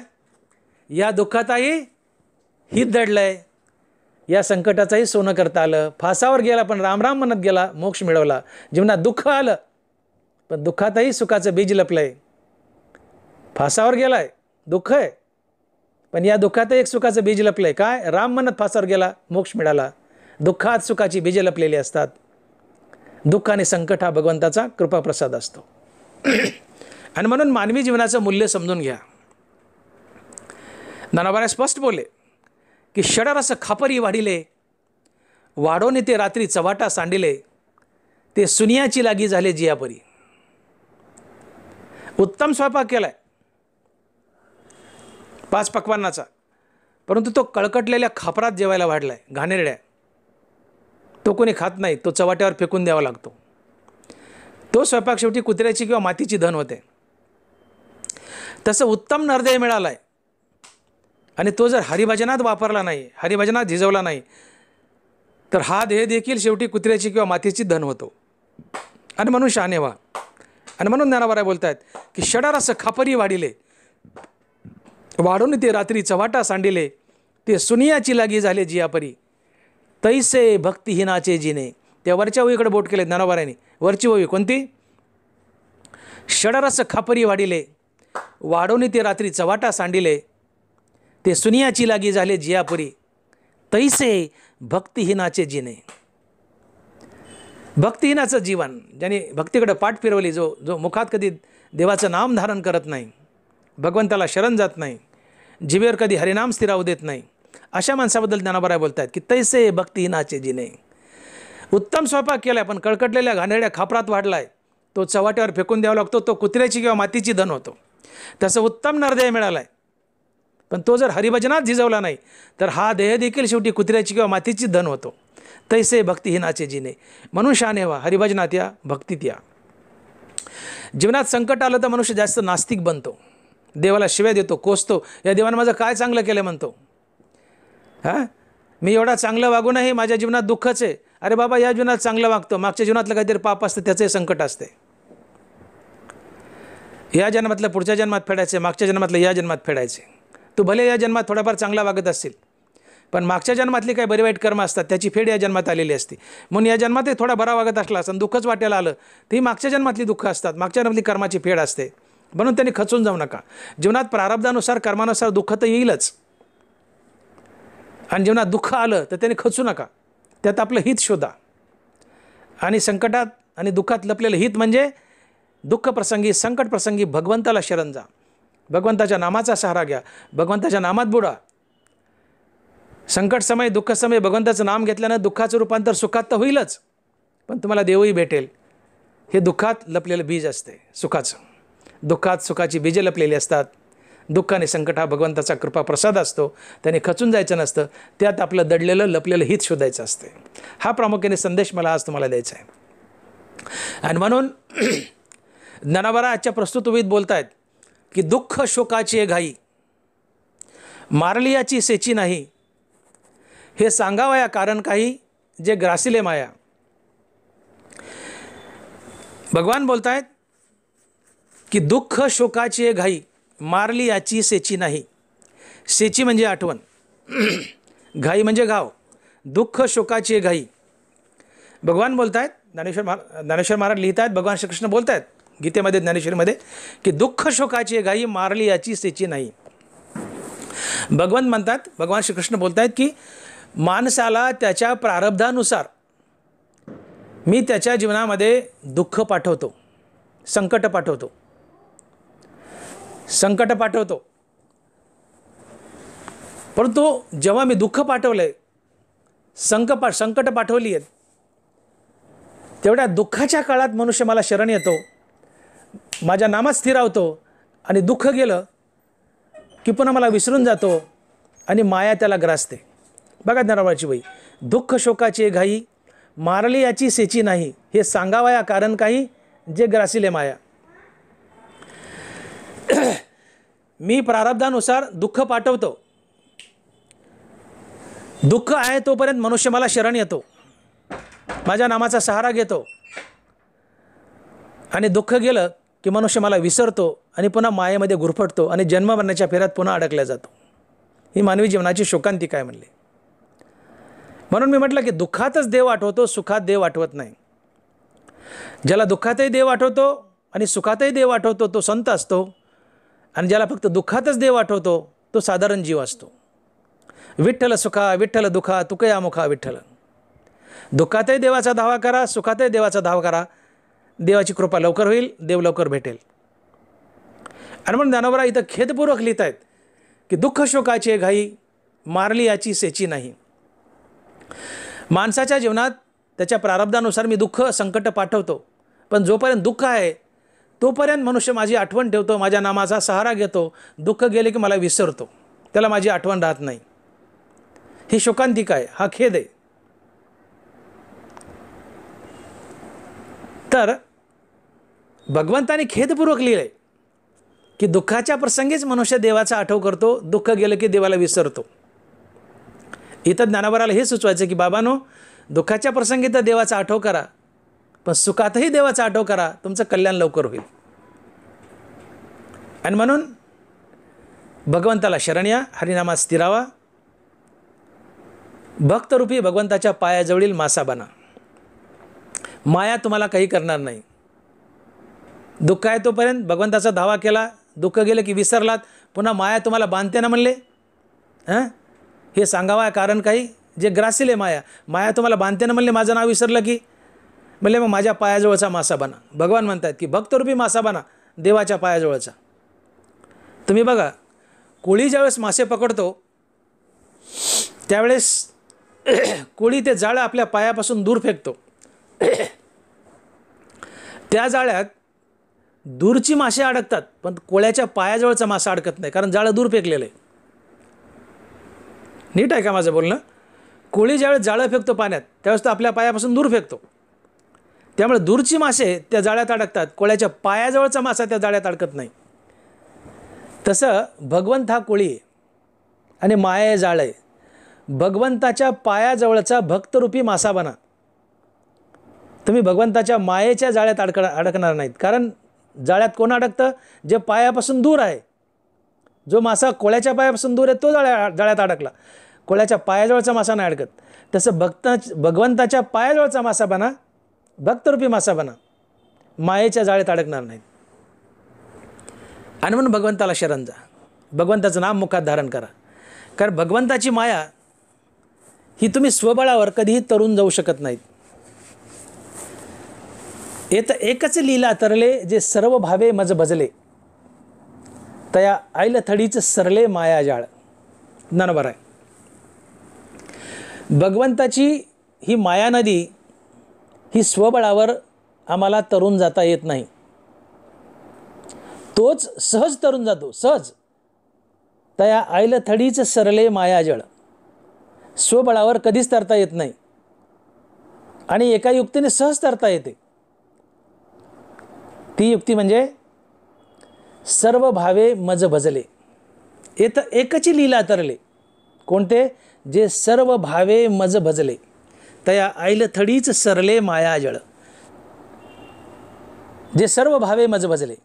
या दुःखातही हित दडलंय, या संकटाचंही सोनं करता आलं. फासावर गेला पण रामराम म्हणत गेला, मोक्ष मिळवला. जीवनात दुःख आलं पण दुःखातही सुखाचं बीज लपलंय. फासावर गेलाय, दुःख आहे, पण या दुःखात एक सुखाचं बीज लपलंय. काय? राम म्हणत फासावर गेला, मोक्ष मिळाला. दुःखात सुखाची बीजे लपलेली असतात. दुःख आणि संकट हा भगवंताचा कृपाप्रसाद असतो. आणि म्हणून मानवी जीवनाचं मूल्य समजून घ्या. ज्ञानोबा स्पष्ट बोलले की षडरस खापरी वाढिले, वाढोने ते रात्री चवाटा सांडिले, ते सुनियाची लागी झाले जियापरी. उत्तम स्वयंपाक केलाय 5 पक्वान्नाचा, परंतु तो कळकटलेल्या खापरात जेवायला वाढलाय, घाणेरड्या. तो कोणी खात नाही, तो चवाट्यावर फेकून द्यावा लागतो. तो स्वयंपाक शेवटी कुत्र्याची किंवा मातीची धन होते. तसं उत्तम नरदेह मिळालाय आणि तो जर हरिभजनात वापरला नाही, हरिभजनात झिजवला नाही, तर हा देह देखील शेवटी कुत्र्याची किंवा मातीची धन होतो. आणि म्हणून शहाणे व्हा. आणि म्हणून ज्ञानोबा बोलतायत की षडरस खापरी वाढिले, वाढून ते रात्री चव्हाटा सांडिले, ते सुनियाची लागी झाले जियापरी, तैसे भक्तिहीनाचे जिने. त्या वरच्या ओळीकडे बोट केले ज्ञानोबारांनी. वरची ओळी कोणती? षडरस खापरी वाढिले, वाढून ते रात्री चव्हाटा सांडिले, ते सुनियाची लागी झाले जियापुरी, तैसे भक्तिहीनाचे जिने. भक्तिहीनाचं जीवन, ज्याने भक्तीकडे पाठ फिरवली, जो मुखात कधी देवाचं नाम धारण करत नाही, भगवंताला शरण जात नाही, जिभेवर कधी हरिनाम स्थिरावू देत नाही, अशा माणसाबद्दल ज्ञानोबा बोलतात की तैसे भक्तिहीनाचे जिने. उत्तम स्वयंपाक केलाय पण कळकटलेल्या घाणेरड्या खापरात वाढलाय, तो चव्हाट्यावर फेकून द्यावा लागतो, तो कुत्र्याची किंवा मातीची धन होतो. तसं उत्तम नरदेह मिळालाय, पण तो जर हरिभजनात झिजवला नाही तर हा देह देखील शेवटी कुत्र्याची किंवा मातीची धन होतो. तैसे भक्तिहीनाचे जिने. म्हणून शहाणे व्हा, हरिभजनात या, भक्तीत या. जीवनात संकट आलं तर मनुष्य जास्त नास्तिक बनतो, देवाला शिव्या देतो, कोसतो. या देवानं माझं काय चांगलं केलं म्हणतो. हां, मी एवढा चांगलं वागूनही माझ्या जीवनात दुःखच आहे. अरे बाबा, या जीवनात चांगलं वागतो, मागच्या जीवनातलं काहीतरी पाप असतं, त्याचंही संकट असते. या जन्मातलं पुढच्या जन्मात फेडायचे, मागच्या जन्मातलं या जन्मात फेडायचे. तू भले या जन्मात थोडाफार चांगला वागत असतील, पण मागच्या जन्मातली काही बरी वाईट कर्म असतात, त्याची फेड या जन्मात आलेली असते. म्हणून या जन्मातही थोडा बरा वागत असला आणि दुःखच वाटायला आलं, ती मागच्या जन्मातली दुःख असतात, मागच्या जन्मातली कर्माची फेड असते. म्हणून त्यांनी खचून जाऊ नका. जीवनात प्रारब्धानुसार कर्मानुसार दुःख तर येईलच, आणि जीवनात दुःख आलं तर त्याने खचू नका. त्यात आपलं हित शोधा. आणि संकटात आणि दुःखात लपलेलं हित म्हणजे दुःख प्रसंगी, संकट प्रसंगी भगवंताला शरण जा, भगवंताच्या नामाचा सहारा घ्या, भगवंताच्या नामात बुडा. संकट समय, दुःख समय भगवंताचं नाम घेतल्यानं दुःखाचं रूपांतर सुखात तर होईलच, पण तुम्हाला देवही भेटेल. हे दुःखात लपलेलं बीज असते सुखाचं. दुःखात सुखाची बीजे लपलेली असतात. दुःख आणि संकट हा भगवंताचा कृपा प्रसाद असतो. त्याने खचून जायचं नसतं. त्यात आपलं दडलेलं लपलेलं हित शोधायचं असते. हा प्रामुख्याने संदेश मला आज तुम्हाला द्यायचा आहे. आणि म्हणून ज्ञानोबा आजच्या प्रस्तुतविधीत बोलतायत की दुःख शोकाची घाई मारली याची सेची नाही, हे सांगावया कारण काही जे ग्रासिले माया. भगवान बोलतायत की दुःख शोकाची घाई मारली याची सेची नाही. सेची म्हणजे आठवण, घाई म्हणजे घाव. दुःख शोकाची घाई. भगवान बोलतायत, ज्ञानेश्वर महाराज लिहित आहेत, भगवान श्रीकृष्ण बोलत आहेत गीतेमध्ये, ज्ञानेश्वरीमध्ये, की दुःख शोकाची घाई मारली याची सेची नाही. भगवान म्हणतात, भगवान श्रीकृष्ण बोलत आहेत की माणसाला त्याच्या प्रारब्धानुसार मी त्याच्या जीवनामध्ये दुःख पाठवतो, संकट पाठवतो, संकट पाठवतो. परंतु जेव्हा मी दुःख पाठवलंय, संकट पाठवली आहेत, तेवढ्या दुःखाच्या काळात मनुष्य मला शरण येतो, माझ्या नामात स्थिरावतो, आणि दुःख गेलं की पुन्हा मला विसरून जातो आणि माया त्याला ग्रासते. बघा ज्ञानोबाची वही, दुःख शोकाची घाई मारली याची सेची नाही, हे सांगावया कारण काही जे ग्रासिले माया. मी प्रारब्धानुसार दुःख पाठवतो. दुःख आहे तोपर्यंत मनुष्य मला शरण येतो, माझ्या नामाचा सहारा घेतो, आणि दुःख गेलं की मनुष्य मला विसरतो आणि पुन्हा मायेमध्ये गुरफटतो आणि जन्म मरण्याच्या फेऱ्यात पुन्हा अडकला जातो. ही मानवी जीवनाची शोकांतिका आहे म्हणले. म्हणून मी म्हटलं की दुःखातच देव आठवतो, सुखात देव आठवत नाही. ज्याला दुःखातही देव आठवतो आणि सुखातही देव आठवतो तो संत असतो, आणि ज्याला फक्त दुःखातच देव आठवतो तो साधारण जीव असतो. विठ्ठल सुखा विठ्ठल दुखा तुकया मुखा विठ्ठल. दुःखातही देवाचा धावा करा, सुखातही देवाचा धावा करा, देवाची कृपा लवकर होईल, देव लवकर भेटेल. आणि म्हणून ज्ञानोबा इथं खेदपूर्वक लिहित आहेत की दुःख शोकाची घाई मारली याची सेची नाही. माणसाच्या जीवनात त्याच्या प्रारब्धानुसार मी दुःख संकट पाठवतो, पण जोपर्यंत दुःख आहे तोपर्यंत मनुष्य माझी आठवण ठेवतो, माझ्या नामाचा सहारा घेतो. दुःख गेले की मला विसरतो, त्याला माझी आठवण राहत नाही. ही शोकांतिका आहे, हा खेद आहे. तर भगवंताने खेदपूर्वक लिहिलंय की दुःखाच्या प्रसंगीच मनुष्य देवाचा आठव करतो, दुःख गेलं की देवाला विसरतो. इथं ज्ञानोबाला हे सुचवायचं की बाबांनो, दुःखाच्या प्रसंगी तर देवाचा आठव करा, पण सुखातही देवाचा आठव करा, तुमचं कल्याण लवकर होईल. आणि म्हणून भगवंताला शरण या, हरिनामात स्थिरावा, भक्तरूपी भगवंताच्या पायाजवळील मासा बना. माया तुम्हाला काही करणार नाही. दुःख आहे तोपर्यंत भगवंताचा धावा केला, दुःख गेलं की विसरलात, पुन्हा माया तुम्हाला बांधते ना म्हणले. हे सांगावा कारण काही जे ग्रासिले माया. माया तुम्हाला बांधते ना म्हणले, माझं नाव विसरलं की म्हणले मग माझ्या पायाजवळचा मासा बना. भगवान म्हणतात की भक्तरूपी मासा बना, देवाच्या पायाजवळचा. तुम्ही बघा, कोळी ज्यावेळेस मासे पकडतो त्यावेळेस कोळी ते जाळं आपल्या पायापासून दूर फेकतो. त्या जाळ्यात दूरची मासे अडकतात, पण कोळ्याच्या पायाजवळचा मासा अडकत नाही, कारण जाळं दूर फेकलेलं आहे. नीट आहे का माझं बोलणं? कोळी ज्यावेळेस जाळं फेकतो पाण्यात त्यावेळेस तो आपल्या पायापासून दूर फेकतो. त्यामुळे दूरची मासे त्या जाळ्यात अडकतात, कोळ्याच्या पायाजवळचा मासा त्या जाळ्यात अडकत नाही. तसं भगवंत हा कोळी आहे आणि माया हे जाळं आहे. भगवंताच्या पायाजवळचा भक्तरूपी मासा बना. तुम्ही भगवंताच्या मायेच्या जाळ्यात अडकणार नाहीत, कारण जाळ्यात कोण अडकतं? जे पायापासून दूर आहे. जो मासा कोळ्याच्या पायापासून दूर आहे तो जाळ्यात अडकला, कोळ्याच्या पायाजवळचा मासा नाही अडकत. तसं भगवंताच्या पायाजवळचा मासा बना, भक्तरूपी मासा बना, मायेच्या जाळ्यात अडकणार नाहीत. आणि म्हणून भगवंताला शरण जा, भगवंताचं नाम मुखात धारण करा. कारण भगवंताची माया ही तुम्ही स्वबळावर कधीही तरून जाऊ शकत नाहीत. येत एकच लीला तरले जे सर्व भावे मज भजले, तया आईल थडीच सरले माया जाळ. बरोबर आहे. भगवंताची ही माया नदी ही स्वबळावर आम्हाला तरून जाता येत नाही. तोच सहज तरून जातो, सहज. तया आईल थडीच सरले माया जळ. स्वबळावर कधीच तरता येत नाही आणि एका युक्तीने सहज तरता येते. ती युक्ती म्हणजे सर्व भावे मज भजले. येत एकची लीला तरले. कोणते? जे सर्व भावे मज भजले, तया आईल थडीच सरले माया जळ. जे सर्व भावे मज भजले.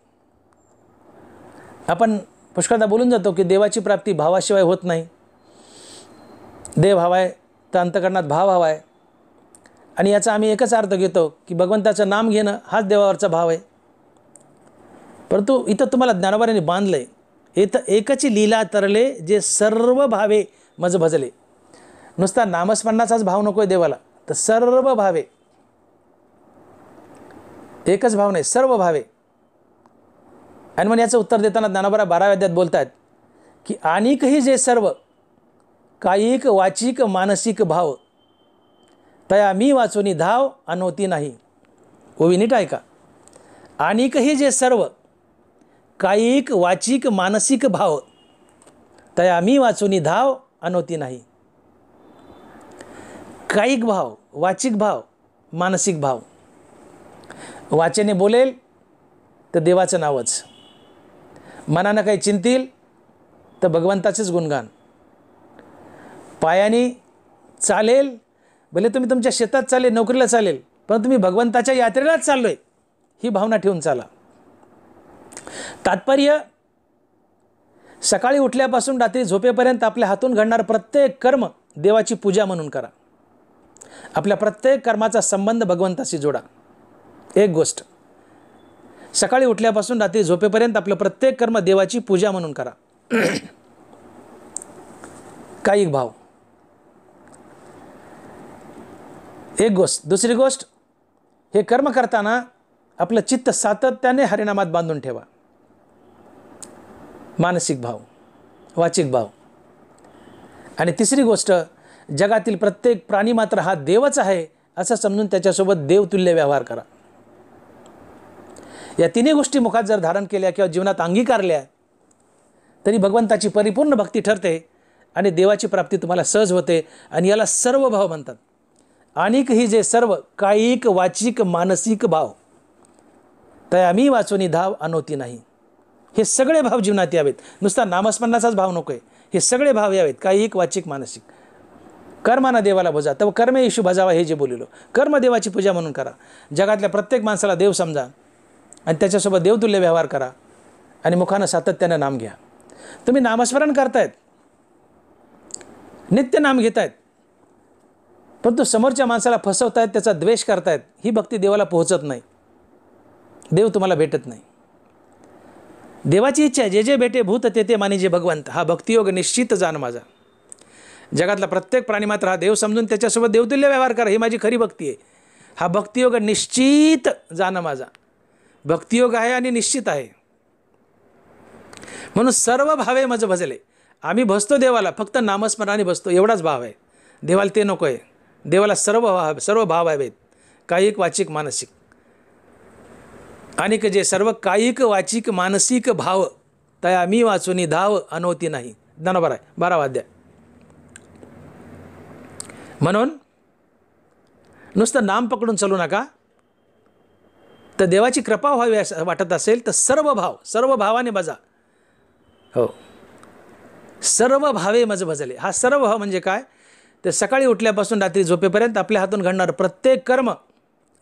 आपण पुष्कळदा बोलून जातो की देवाची प्राप्ती भावाशिवाय होत नाही. देव हवाय तर अंतकरणात भाव हवाय. आणि याचा आम्ही एकच अर्थ घेतो की भगवंताचं नाम घेणं हाच देवावरचा भाव आहे. परंतु इथं तुम्हाला ज्ञानोबांनी बांधलंय, इथं एकची लीला तरले जे सर्व भावे मज भजले. नुसता नामस्मरणाचाच भाव नको आहे देवाला, तर सर्व भावे, एकच भाव नाही, सर्व भावे. आणि मग याचं उत्तर देताना ज्ञानोबा 12व्या अध्यायात बोलतात की आणिकही जे सर्व कायिक वाचिक मानसिक भाव, तया मी वाचोनी धाव अनोती नाही. ओवी नीट ऐका. आणिकही जे सर्व कायिक वाचिक मानसिक भाव, तया मी वाचोनी धाव अनोती नाही. कायिक भाव, वाचिक भाव, मानसिक भाव. वाचेने बोलेल तर देवाचं नावच, मनानं काही चिंतील तर भगवंताचेच गुणगान. पायाने चालेल, भले तुम्ही तुमच्या शेतात चालेल, नोकरीला चालेल, पण तुम्ही भगवंताच्या यात्रेलाच चाललोय ही भावना ठेवून चाला. तात्पर्य, सकाळी उठल्यापासून रात्री झोपेपर्यंत आपल्या हातून घडणारं प्रत्येक कर्म देवाची पूजा म्हणून करा. आपल्या प्रत्येक कर्माचा संबंध भगवंताशी जोडा. एक गोष्ट, सकाळी उठल्यापासून रात्री झोपेपर्यंत आपलं प्रत्येक कर्म देवाची पूजा म्हणून करा. कायिक भाव. एक गोष्ट. दुसरी गोष्ट, हे कर्म करताना आपलं चित्त सातत्याने हरिनामात बांधून ठेवा. मानसिक भाव, वाचिक भाव. आणि तिसरी गोष्ट, जगातील प्रत्येक प्राणी मात्र हा देवच आहे असं समजून त्याच्यासोबत देवतुल्य व्यवहार करा. या तिन्ही गोष्टी मुखात जर धारण केल्या किंवा जीवनात अंगीकारल्या तरी भगवंताची परिपूर्ण भक्ती ठरते आणि देवाची प्राप्ती तुम्हाला सहज होते. आणि याला सर्व भाव म्हणतात. आणिक ही जे सर्व कायिक वाचिक मानसिक भाव, तया मी वाचोनी धाव अनोती नाही. हे सगळे भाव जीवनात यावेत. नुसता नामस्मरणाचाच भाव नको आहे, हे सगळे भाव यावेत. कायिक वाचिक मानसिक. कर्माना देवाला भजा, तव कर्मे येशू भजावा, हे जे बोलिलो. कर्म देवाची पूजा म्हणून करा. जगातल्या प्रत्येक माणसाला देव समजा आणि त्याच्यासोबत देवतुल्य व्यवहार करा आणि मुखानं सातत्यानं नाम घ्या. तुम्ही नामस्मरण करतायत, नित्य नाम घेतायत, परंतु समोरच्या माणसाला फसवतायत, त्याचा द्वेष करतायत, ही भक्ती देवाला पोहोचत नाही. देव तुम्हाला भेटत नाही. देवाची इच्छा आहे, जे जे भेटे भूत ते ते मानी जे भगवंत. हा भक्तियोग निश्चित जाण माझा. जगातला प्रत्येक प्राणी मात्र हा देव समजून त्याच्यासोबत देवतुल्य व्यवहार करा, ही माझी खरी भक्ती आहे. हा भक्तियोग निश्चित जाणं माझा. भक्तियोग आहे आणि निश्चित आहे. म्हणून सर्व भावे मज भजले. आम्ही भजतो देवाला, फक्त नामस्मरणाने भजतो, एवढाच भाव आहे. देवाला ते नको आहे. देवाला सर्व भाव आहेत, कायिक वाचिक मानसिक. आणि जे सर्व कायिक वाचिक मानसिक भाव, तया मी वाचोनी धाव अनोती नाही. ज्ञानोबा आहे 12वा अध्याय. म्हणून नुसतं नाम पकडून चालू नका. तर देवाची कृपा व्हावी असं वाटत असेल तर सर्व भावाने भजा. हो, सर्व भावे मज भजले. हा सर्व भाव म्हणजे काय? तर सकाळी उठल्यापासून रात्री झोपेपर्यंत आपल्या हातून घडणार प्रत्येक कर्म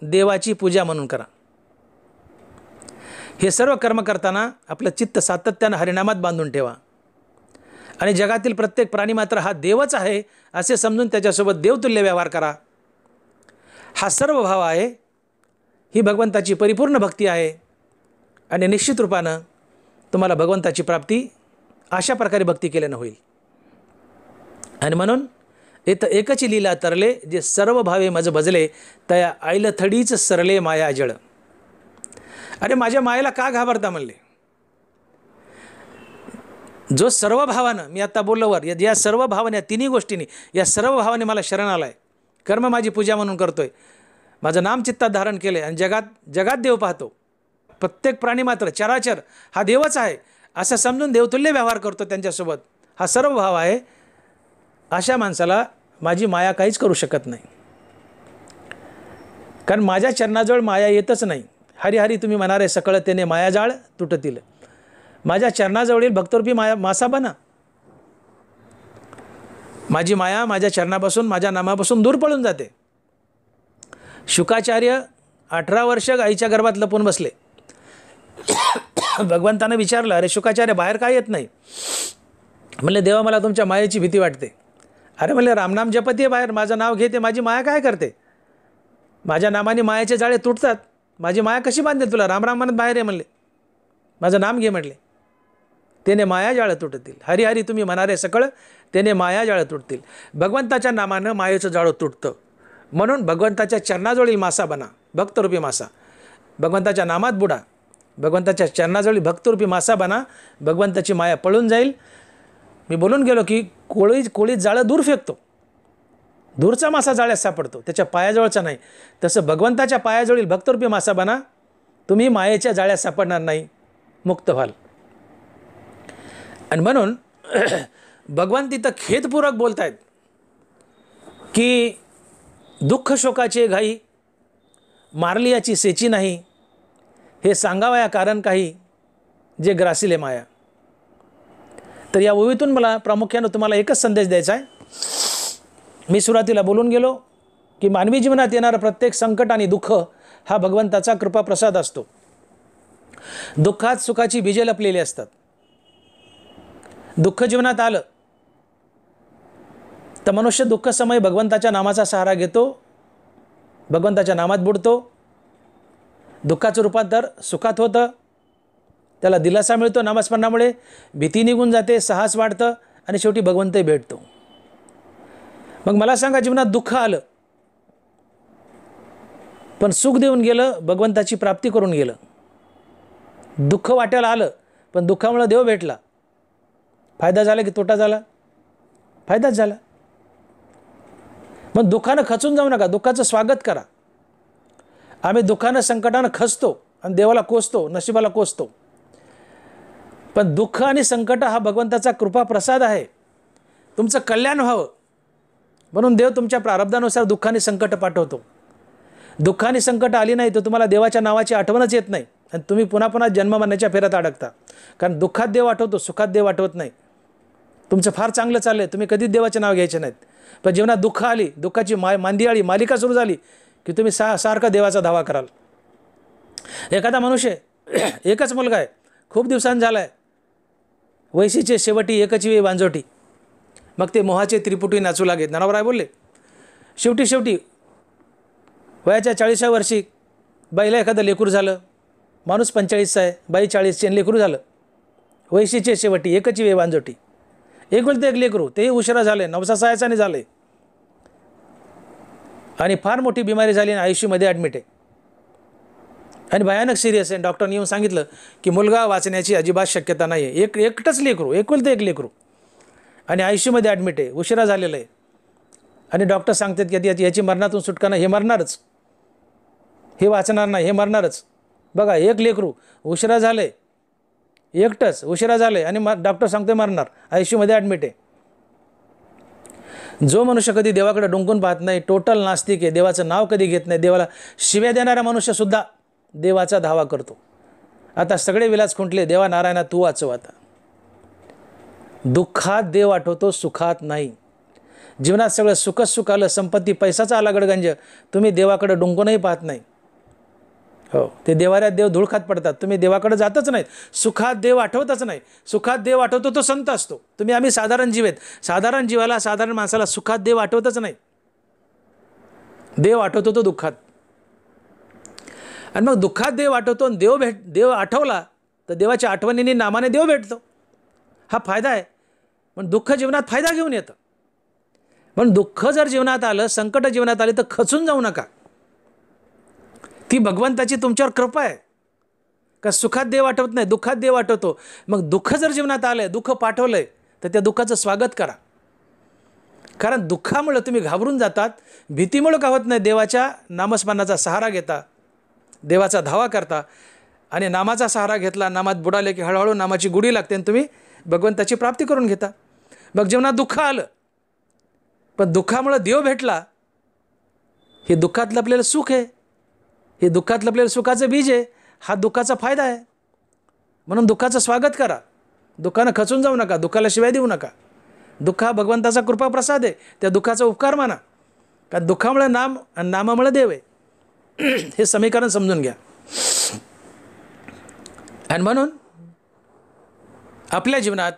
देवाची पूजा म्हणून करा. हे सर्व कर्म करताना आपलं चित्त सातत्यानं हरिनामात बांधून ठेवा आणि जगातील प्रत्येक प्राणी मात्र हा देवच आहे असे समजून त्याच्यासोबत देवतुल्य व्यवहार करा. हा सर्व भाव आहे, ही भगवंताची परिपूर्ण भक्ती आहे आणि निश्चित रूपानं तुम्हाला भगवंताची प्राप्ती अशा प्रकारे भक्ती केल्यानं होईल. आणि म्हणून इथं एकच लीला तरले, जे सर्व भावे मज भजले, तया आईल थडीच सरले माया जळ. अरे माझ्या मायेला का घाबरता म्हणले. जो सर्व भावानं, मी आता बोललो वर, या सर्व भावाने, या तिन्ही गोष्टींनी, या सर्व भावाने मला शरण आलाय, कर्म माझी पूजा म्हणून करतोय, माझं नाम चित्तात धारण केलं आहे, आणि जगात देव पाहतो, प्रत्येक प्राणी मात्र चराचर हा देवच आहे असं समजून देवतुल्य व्यवहार करतो त्यांच्यासोबत, हा सर्व भाव आहे, अशा माणसाला माझी माया काहीच करू शकत नाही. कारण माझ्या चरणाजवळ माया येतच नाही. हरिहरी तुम्ही म्हणारे सकळ तेने मायाजाळ तुटतील. माझ्या चरणाजवळील भक्तरूपी मासा बना. माझी माया माझ्या चरणापासून, माझ्या नामापासून दूर पळून जाते. शुकाचार्य 18 वर्ष आईच्या गर्भात लपून बसले. भगवंतानं विचारलं, अरे शुकाचार्य बाहेर काय येत नाही. म्हणले, देवा मला तुमच्या मायेची भीती वाटते. अरे म्हणले, रामनाम जपते बाहेर, माझं नाव घेते, माझी माया काय करते. माझ्या नामाने मायाचे जाळे तुटतात, माझी माया कशी बांधेल तुला. राम राम म्हणत बाहेर आहे म्हणले, माझं नाम घे म्हणले. त्याने माया जाळं तुटतील. हरिहरी तुम्ही म्हणारे सकळ त्याने माया जाळं तुटतील. भगवंताच्या नामानं मायेचं जाळं तुटतं. म्हणून भगवंताच्या चरणाजवळील मासा बना, भक्तरूपी मासा. भगवंताच्या नामात बुडा, भगवंताच्या चरणाजवळील भक्तरूपी मासा बना. भगवंताची माया पळून जाईल. मी बोलून गेलो की कोळीत जाळं दूर फेकतो, दूरचा मासा जाळ्यात सापडतो, त्याच्या पायाजवळचा नाही. तसं भगवंताच्या पायाजवळील भक्तरूपी मासा बना, तुम्ही मायेच्या जाळ्यात सापडणार नाही, मुक्त व्हाल. आणि म्हणून भगवान तिथं खेदपूर्वक बोलत आहेत की दुःख शोकाचे घाई, मारली याची सेची नाही, हे सांगावया कारण काही, जे ग्रासिले माया. तर या ओवीतून मला प्रामुख्यानं तुम्हाला एकच संदेश द्यायचा आहे. मी सुरुवातीला बोलून गेलो की मानवी जीवनात येणारं प्रत्येक संकट आणि दुःख हा भगवंताचा कृपाप्रसाद असतो. दुःखात सुखाची बीजे लपलेली असतात. दुःख जीवनात आलं तर मनुष्य दुःख समय भगवंताच्या नामाचा सहारा घेतो, भगवंताच्या नामात बुडतो. दुःखाचं रूपांतर सुखात होतं, त्याला दिलासा मिळतो नामस्मरणामुळे, भीती निघून जाते, साहस वाढतं आणि शेवटी भगवंतही भेटतो. मग मला सांगा, जीवनात दुःख आलं पण सुख देऊन गेलं, भगवंताची प्राप्ती करून गेलं. दुःख वाट्याला आलं पण दुःखामुळे देव भेटला, फायदा झाला की तोटा झाला? फायदाच झाला. मग दुःखानं खचून जाऊ नका, दुःखाचं स्वागत करा. आम्ही दुःखानं संकटानं खचतो आणि देवाला कोसतो, नशिबाला कोसतो. पण दुःख आणि संकट हा भगवंताचा कृपा प्रसाद आहे, तुमचं कल्याण व्हावं म्हणून देव तुमच्या प्रारब्धानुसार दुःखाने संकट पाठवतो. दुःखाने संकट आली नाही तर तुम्हाला देवाच्या नावाची आठवणच येत नाही आणि तुम्ही पुन्हा पुन्हा जन्म मरण्याच्या फेऱ्यात अडकता. कारण दुःखात देव आठवतो, सुखात देव आठवत नाही. तुमचं फार चांगलं चाललं आहे, तुम्ही कधीच देवाचे नाव घ्यायचे नाहीत. पण जीवनात दुःख आली, दुःखाची मांदियाळी मालिका सुरू झाली की तुम्ही सारखा देवाचा धावा कराल. एखादा मनुष्य, एकच मुलगा आहे, खूप दिवसांनी झाला आहे, वैशीचे शेवटी एकच वेळी वांजोटी. मग ते मोहाचे त्रिपुटी नाचू लागेल. ज्ञानोबा राय बोलले, शेवटी वयाच्या 40व्या वर्षी बाईला एखादं लेकरू झालं. माणूस 45चा आहे, बाई 40ची, लेकरू झालं. वैशीचे शेवटी एकच वेळी वांजोटी. एकुलते एक लेकरू, तेही उशिरा झाले, 9 झाले आणि फार मोठी बिमारी झाली आणि आयुष्यामध्ये ॲडमिट आहे आणि भयानक सिरियस आहे. डॉक्टरने येऊन सांगितलं की मुलगा वाचण्याची अजिबात शक्यता नाही आहे. एकटंच लेकरू, एकुलते एक लेकरू आणि आयुष्यामध्ये ॲडमिट आहे, उशिरा झालेलं आहे. आणि डॉक्टर सांगतात की याची मरणातून सुटका नाही, हे मरणारच, हे वाचणार नाही, हे मरणारच. बघा, एक लेकरू उशिरा झाले, एकटंच उशिरा झाले आणि डॉक्टर सांगते मरणार, आयुष्यामध्ये ॲडमिट आहे. जो मनुष्य कधी देवाकडे डोंकून पाहत नाही, टोटल नास्तिक आहे, देवाचं नाव कधी घेत नाही, देवाला शिव्या देणारा मनुष्यसुद्धा देवाचा धावा करतो. आता सगळे विलास खुंटले, देवा नारायणा तू वाचव. आता दुःखात देव आठवतो, सुखात नाही. जीवनात सगळं सुखच सुख आलं, संपत्ती पैसाचा आला गडगंज, तुम्ही देवाकडे डोंकूनही पाहत नाही. हो, ते देवाऱ्यात देव धूळ खात पडतात, तुम्ही देवाकडे जातच नाहीत. सुखात देव आठवतच नाही. सुखात देव आठवतो तो संत असतो. आम्ही साधारण जीव आहेत, साधारण जीवाला, साधारण माणसाला सुखात देव आठवतच नाही. देव आठवतो तो दुःखात. आणि मग दुःखात देव आठवतो आणि देव आठवला तर देवाच्या आठवणीने नामाने देव भेटतो, हा फायदा आहे. पण दुःख जीवनात फायदा घेऊन येतं. पण दुःख जर जीवनात आलं, संकट जीवनात आले, तर खचून जाऊ नका. ती भगवंताची तुमच्यावर कृपा आहे. का सुखात देव आठवत नाही, दुःखात देव आठवतो. मग दुःख जर जीवनात आलंय, दुःख पाठवलंय, तर त्या दुःखाचं स्वागत करा. कारण दुःखामुळे तुम्ही घाबरून जातात, भीतीमुळे का होत नाही, देवाच्या नामस्मरणाचा सहारा घेता, देवाचा धावा करता. आणि नामाचा सहारा घेतला, नामात बुडाले की हळूहळू नामाची गुढी लागते आणि तुम्ही भगवंताची प्राप्ती करून घेता. मग जीवनात दुःख आलं, पण दुःखामुळे देव भेटला, हे दुःखात लपलेलं सुख आहे, हे दुःखात लपलेलं सुखाचं बीज आहे, हा दुःखाचा फायदा आहे. म्हणून दुःखाचं स्वागत करा, दुःखानं खचून जाऊ नका, दुःखाला शिवाय देऊ नका. दुःख हा भगवंताचा कृपा प्रसाद आहे, त्या दुःखाचा उपकार माना. कारण दुःखामुळे नाम आणि नामामुळे देव आहे, हे समीकरण समजून घ्या. आणि म्हणून आपल्या जीवनात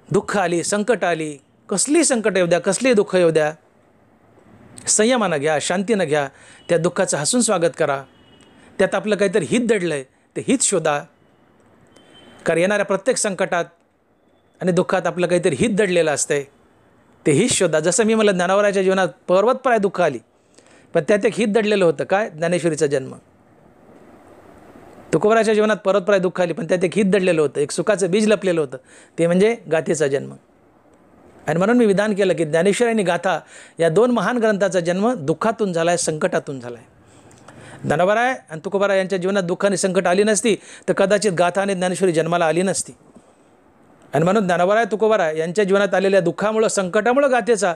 दुःख आली, संकट आली, कसली संकट येऊ द्या, कसली दुःख येऊ द्या, संयमानं घ्या, शांतीनं घ्या. त्या दुःखाचं हसून स्वागत करा. त्यात आपलं काहीतरी हित दडलं आहे, ते हित शोधा. कारण येणाऱ्या प्रत्येक संकटात आणि दुःखात आपलं काहीतरी हित दडलेलं असतंय, ते हित शोधा. जसं मी मला ज्ञानोबराच्या जीवनात पर्वतप्राय दुःख आली, पण त्यात एक हित दडलेलं होतं, काय? ज्ञानेश्वरीचा जन्म. तुकोबराच्या जीवनात पर्वतप्राय दुःख आली, पण त्यात एक हित दडलेलं होतं, एक सुखाचं बीज लपलेलं होतं, ते म्हणजे गाथेचा जन्म. आणि म्हणून मी विधान केलं की ज्ञानेश्वरी आणि गाथा या दोन महान ग्रंथाचा जन्म दुःखातून झाला आहे, संकटातून झाला आहे. ज्ञानोबराय आणि तुकोबराय यांच्या जीवनात दुःख आणि संकट आली नसती, तर कदाचित गाथा आणि ज्ञानेश्वरी जन्माला आली नसती. आणि म्हणून ज्ञानोबराय तुकोबराय यांच्या जीवनात आलेल्या दुःखामुळं, संकटामुळं गाथेचा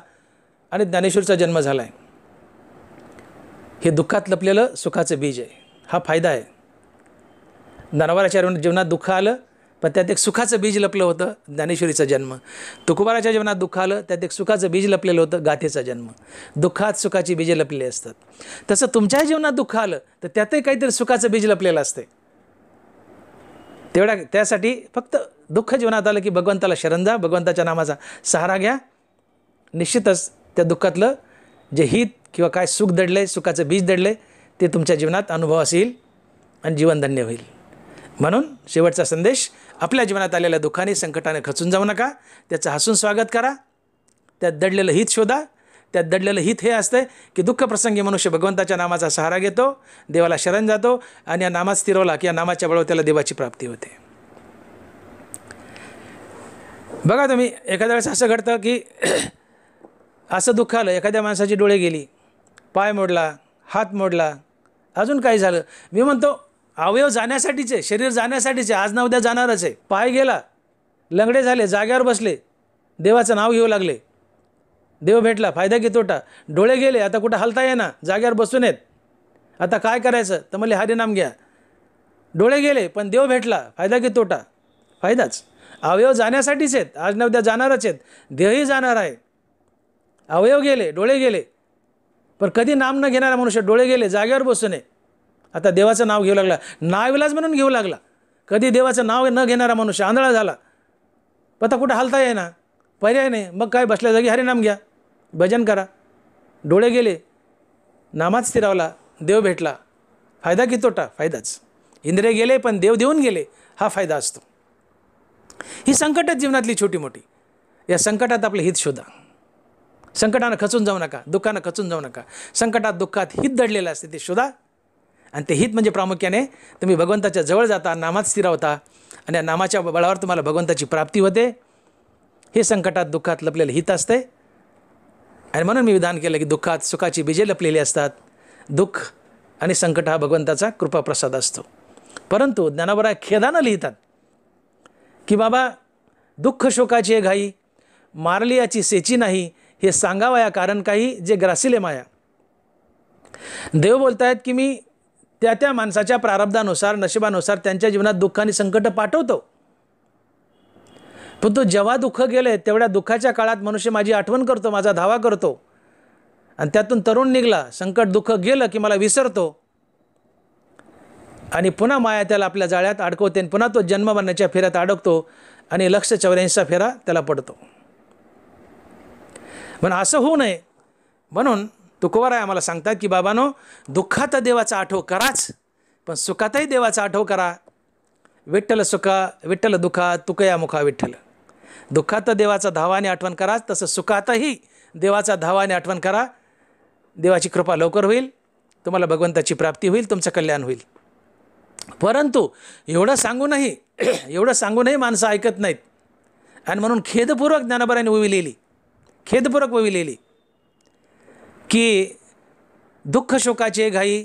आणि ज्ञानेश्वरीचा जन्म झाला आहे. हे दुःखात लपलेलं सुखाचं बीज आहे, हा फायदा आहे. ज्ञानोबराच्या जीवनात दुःख आलं, पण त्यात एक सुखाचं बीज लपलं होतं, ज्ञानेश्वरीचा जन्म. तुकोबाराच्या जीवनात दुःख आलं, त्यात एक सुखाचं बीज लपलेलं होतं, गाथेचा जन्म. दुःखात सुखाची बीजे लपलेली असतात. तसं तुमच्या जीवनात दुःख आलं, तर त्यातही काहीतरी सुखाचं बीज लपलेलं असते. त्यासाठी फक्त दुःख जीवनात आलं की भगवंताला शरण जा, भगवंताच्या नामाचा सहारा घ्या. निश्चितच त्या दुःखातलं जे हित किंवा काय सुख दडले, सुखाचं बीज दडले, ते तुमच्या जीवनात अनुभवास येईल आणि जीवन धन्य होईल. म्हणून शेवटचा संदेश, आपल्या जीवनात आलेल्या दुःखाने, संकटाने खचून जाऊ नका, त्याचं हसून स्वागत करा. त्यात दडलेलं हित शोधा. त्यात दडलेलं हित हे असतं की दुःखप्रसंगी मनुष्य भगवंताच्या नामाचा सहारा घेतो, देवाला शरण जातो आणि या नामात स्थिरवला की या नामाच्या बळावर त्याला देवाची प्राप्ती होते. बघा तुम्ही, एखाद्या वेळेस असं घडतं की असं दुःख आलं, एखाद्या माणसाची डोळे गेली, पाय मोडला, हात मोडला, अजून काही झालं. मी म्हणतो अवयव जाण्यासाठीच आहे, शरीर जाण्यासाठीच आहे, आज ना उद्या जाणारच आहे. पाय गेला, लंगडे झाले, जाग्यावर बसले, देवाचं नाव घेऊ लागले, देव भेटला, फायदा की तोटा. डोळे गेले, आता कुठं हलता येईना, जाग्यावर बसून आहेत, आता काय करायचं? तर म्हणले हरिनाम घ्या. डोळे गेले, पण देव भेटला, फायदा की तोटा? फायदाच. अवयव जाण्यासाठीच आहेत, आज ना उद्या जाणारच आहेत, देहही जाणार आहे. अवयव गेले, डोळे गेले, पण कधी नाम न घेणारा मनुष्य, डोळे गेले, जाग्यावर बसून आहे, आता देवाचं नाव घेऊ लागला, नाविलाज म्हणून घेऊ लागला. कधी देवाचं नाव न घेणारा मनुष्य आंधळा झाला, पता कुठं हलता येईना, पर्याय नाही. मग काय, बसल्या जागी हरिनाम घ्या, भजन करा. डोळे गेले, नामात स्थिरावला, देव भेटला, फायदा की तोटा? फायदाच. इंद्रिय गेले, पण देव देऊन गेले, हा फायदा असतो. ही संकटच जीवनातली छोटी मोठी. या संकटात आपलं हित शोधा. संकटानं खचून जाऊ नका, दुःखानं खचून जाऊ नका. संकटात दुःखात हित दडलेलं असते, ते शोधा. आणि ते हित म्हणजे प्रामुख्याने तुम्ही भगवंताच्या जवळ जाता, नामात स्थिरावता आणि या नामाच्या बळावर तुम्हाला भगवंताची प्राप्ती होते. हे संकटात दुःखात लपलेलं हित असते. आणि म्हणून मी विधान केलं की दुःखात सुखाची बीजे लपलेली असतात. दुःख आणि संकट हा भगवंताचा कृपाप्रसाद असतो. परंतु ज्ञानोबराय खेदानं लिहितात की बाबा, दुःख शोकाची घाई, मारली याची सेची नाही, हे सांगावया कारण काही, जे ग्रासिले माया. देव बोलतायत की मी त्या माणसाच्या प्रारब्धानुसार, नशिबानुसार त्यांच्या जीवनात दुःख आणि संकट पाठवतो. पण तो जेव्हा दुःख गेले, तेवढ्या दुःखाच्या काळात मनुष्य माझी आठवण करतो, माझा धावा करतो, आणि त्यातून तरुण निघला, संकट दुःख गेलं की मला विसरतो, आणि पुन्हा माया त्याला आपल्या जाळ्यात अडकवते, आणि पुन्हा तो जन्म मरण्याच्या फेऱ्यात अडकतो, आणि 184 फेरा त्याला पडतो. पण असं होऊ नये म्हणून तुकोबाराय आम्हाला सांगतात की बाबांनो, दुःखात देवाचा आठव कराच, पण सुखातही देवाचा आठव करा. विठ्ठल सुखा विठ्ठल दुखा तुकया मुखा विठ्ठल. दुःखात देवाचा धावाने आठवण करा, तसं सुखातही देवाचा धावाने आठवण करा. देवाची कृपा लवकर होईल, तुम्हाला भगवंताची प्राप्ती होईल, तुमचं कल्याण होईल. परंतु एवढं सांगूनही माणसं ऐकत नाहीत. आणि म्हणून खेदपूर्वक ज्ञानोबारांनी ओविलेली की दुःख शोकाचे घाई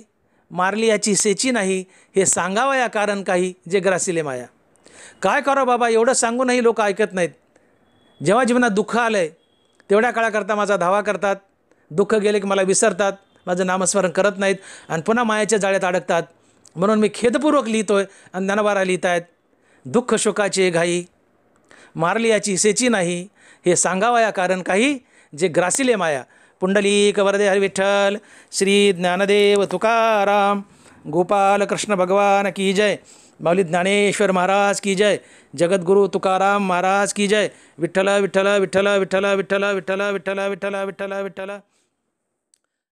मारली याची सेची नाही, हे सांगावं या कारण काही जे ग्रासिले माया. काय करो बाबा, एवढं सांगूनही लोक ऐकत नाहीत. जेव्हा जीवनात दुःख आलं आहे तेवढ्या काळाकरता माझा धावा करतात, दुःख गेले की मला विसरतात, माझं नामस्मरण करत नाहीत आणि पुन्हा मायाच्या जाळ्यात अडकतात. म्हणून मी खेदपूर्वक लिहितोय आणि ज्ञानोबा लिहित आहेत, दुःख शोकाचे घाई मारली याची सेची नाही, हे सांगावं या कारण काही जे ग्रासिले माया. पुंडलिक वरदे हरी विठ्ठल. श्री ज्ञानदेव तुकाराम. गोपाल कृष्ण भगवान की जय. माऊली ज्ञानेश्वर महाराज की जय. जगद्गुरु तुकाराम महाराज की जय. विठ्ठल विठ्ठल विठ्ठल विठ्ठल विठ्ठल विठ्ठल विठ्ठल विठ्ठल विठ्ठल विठ्ठल.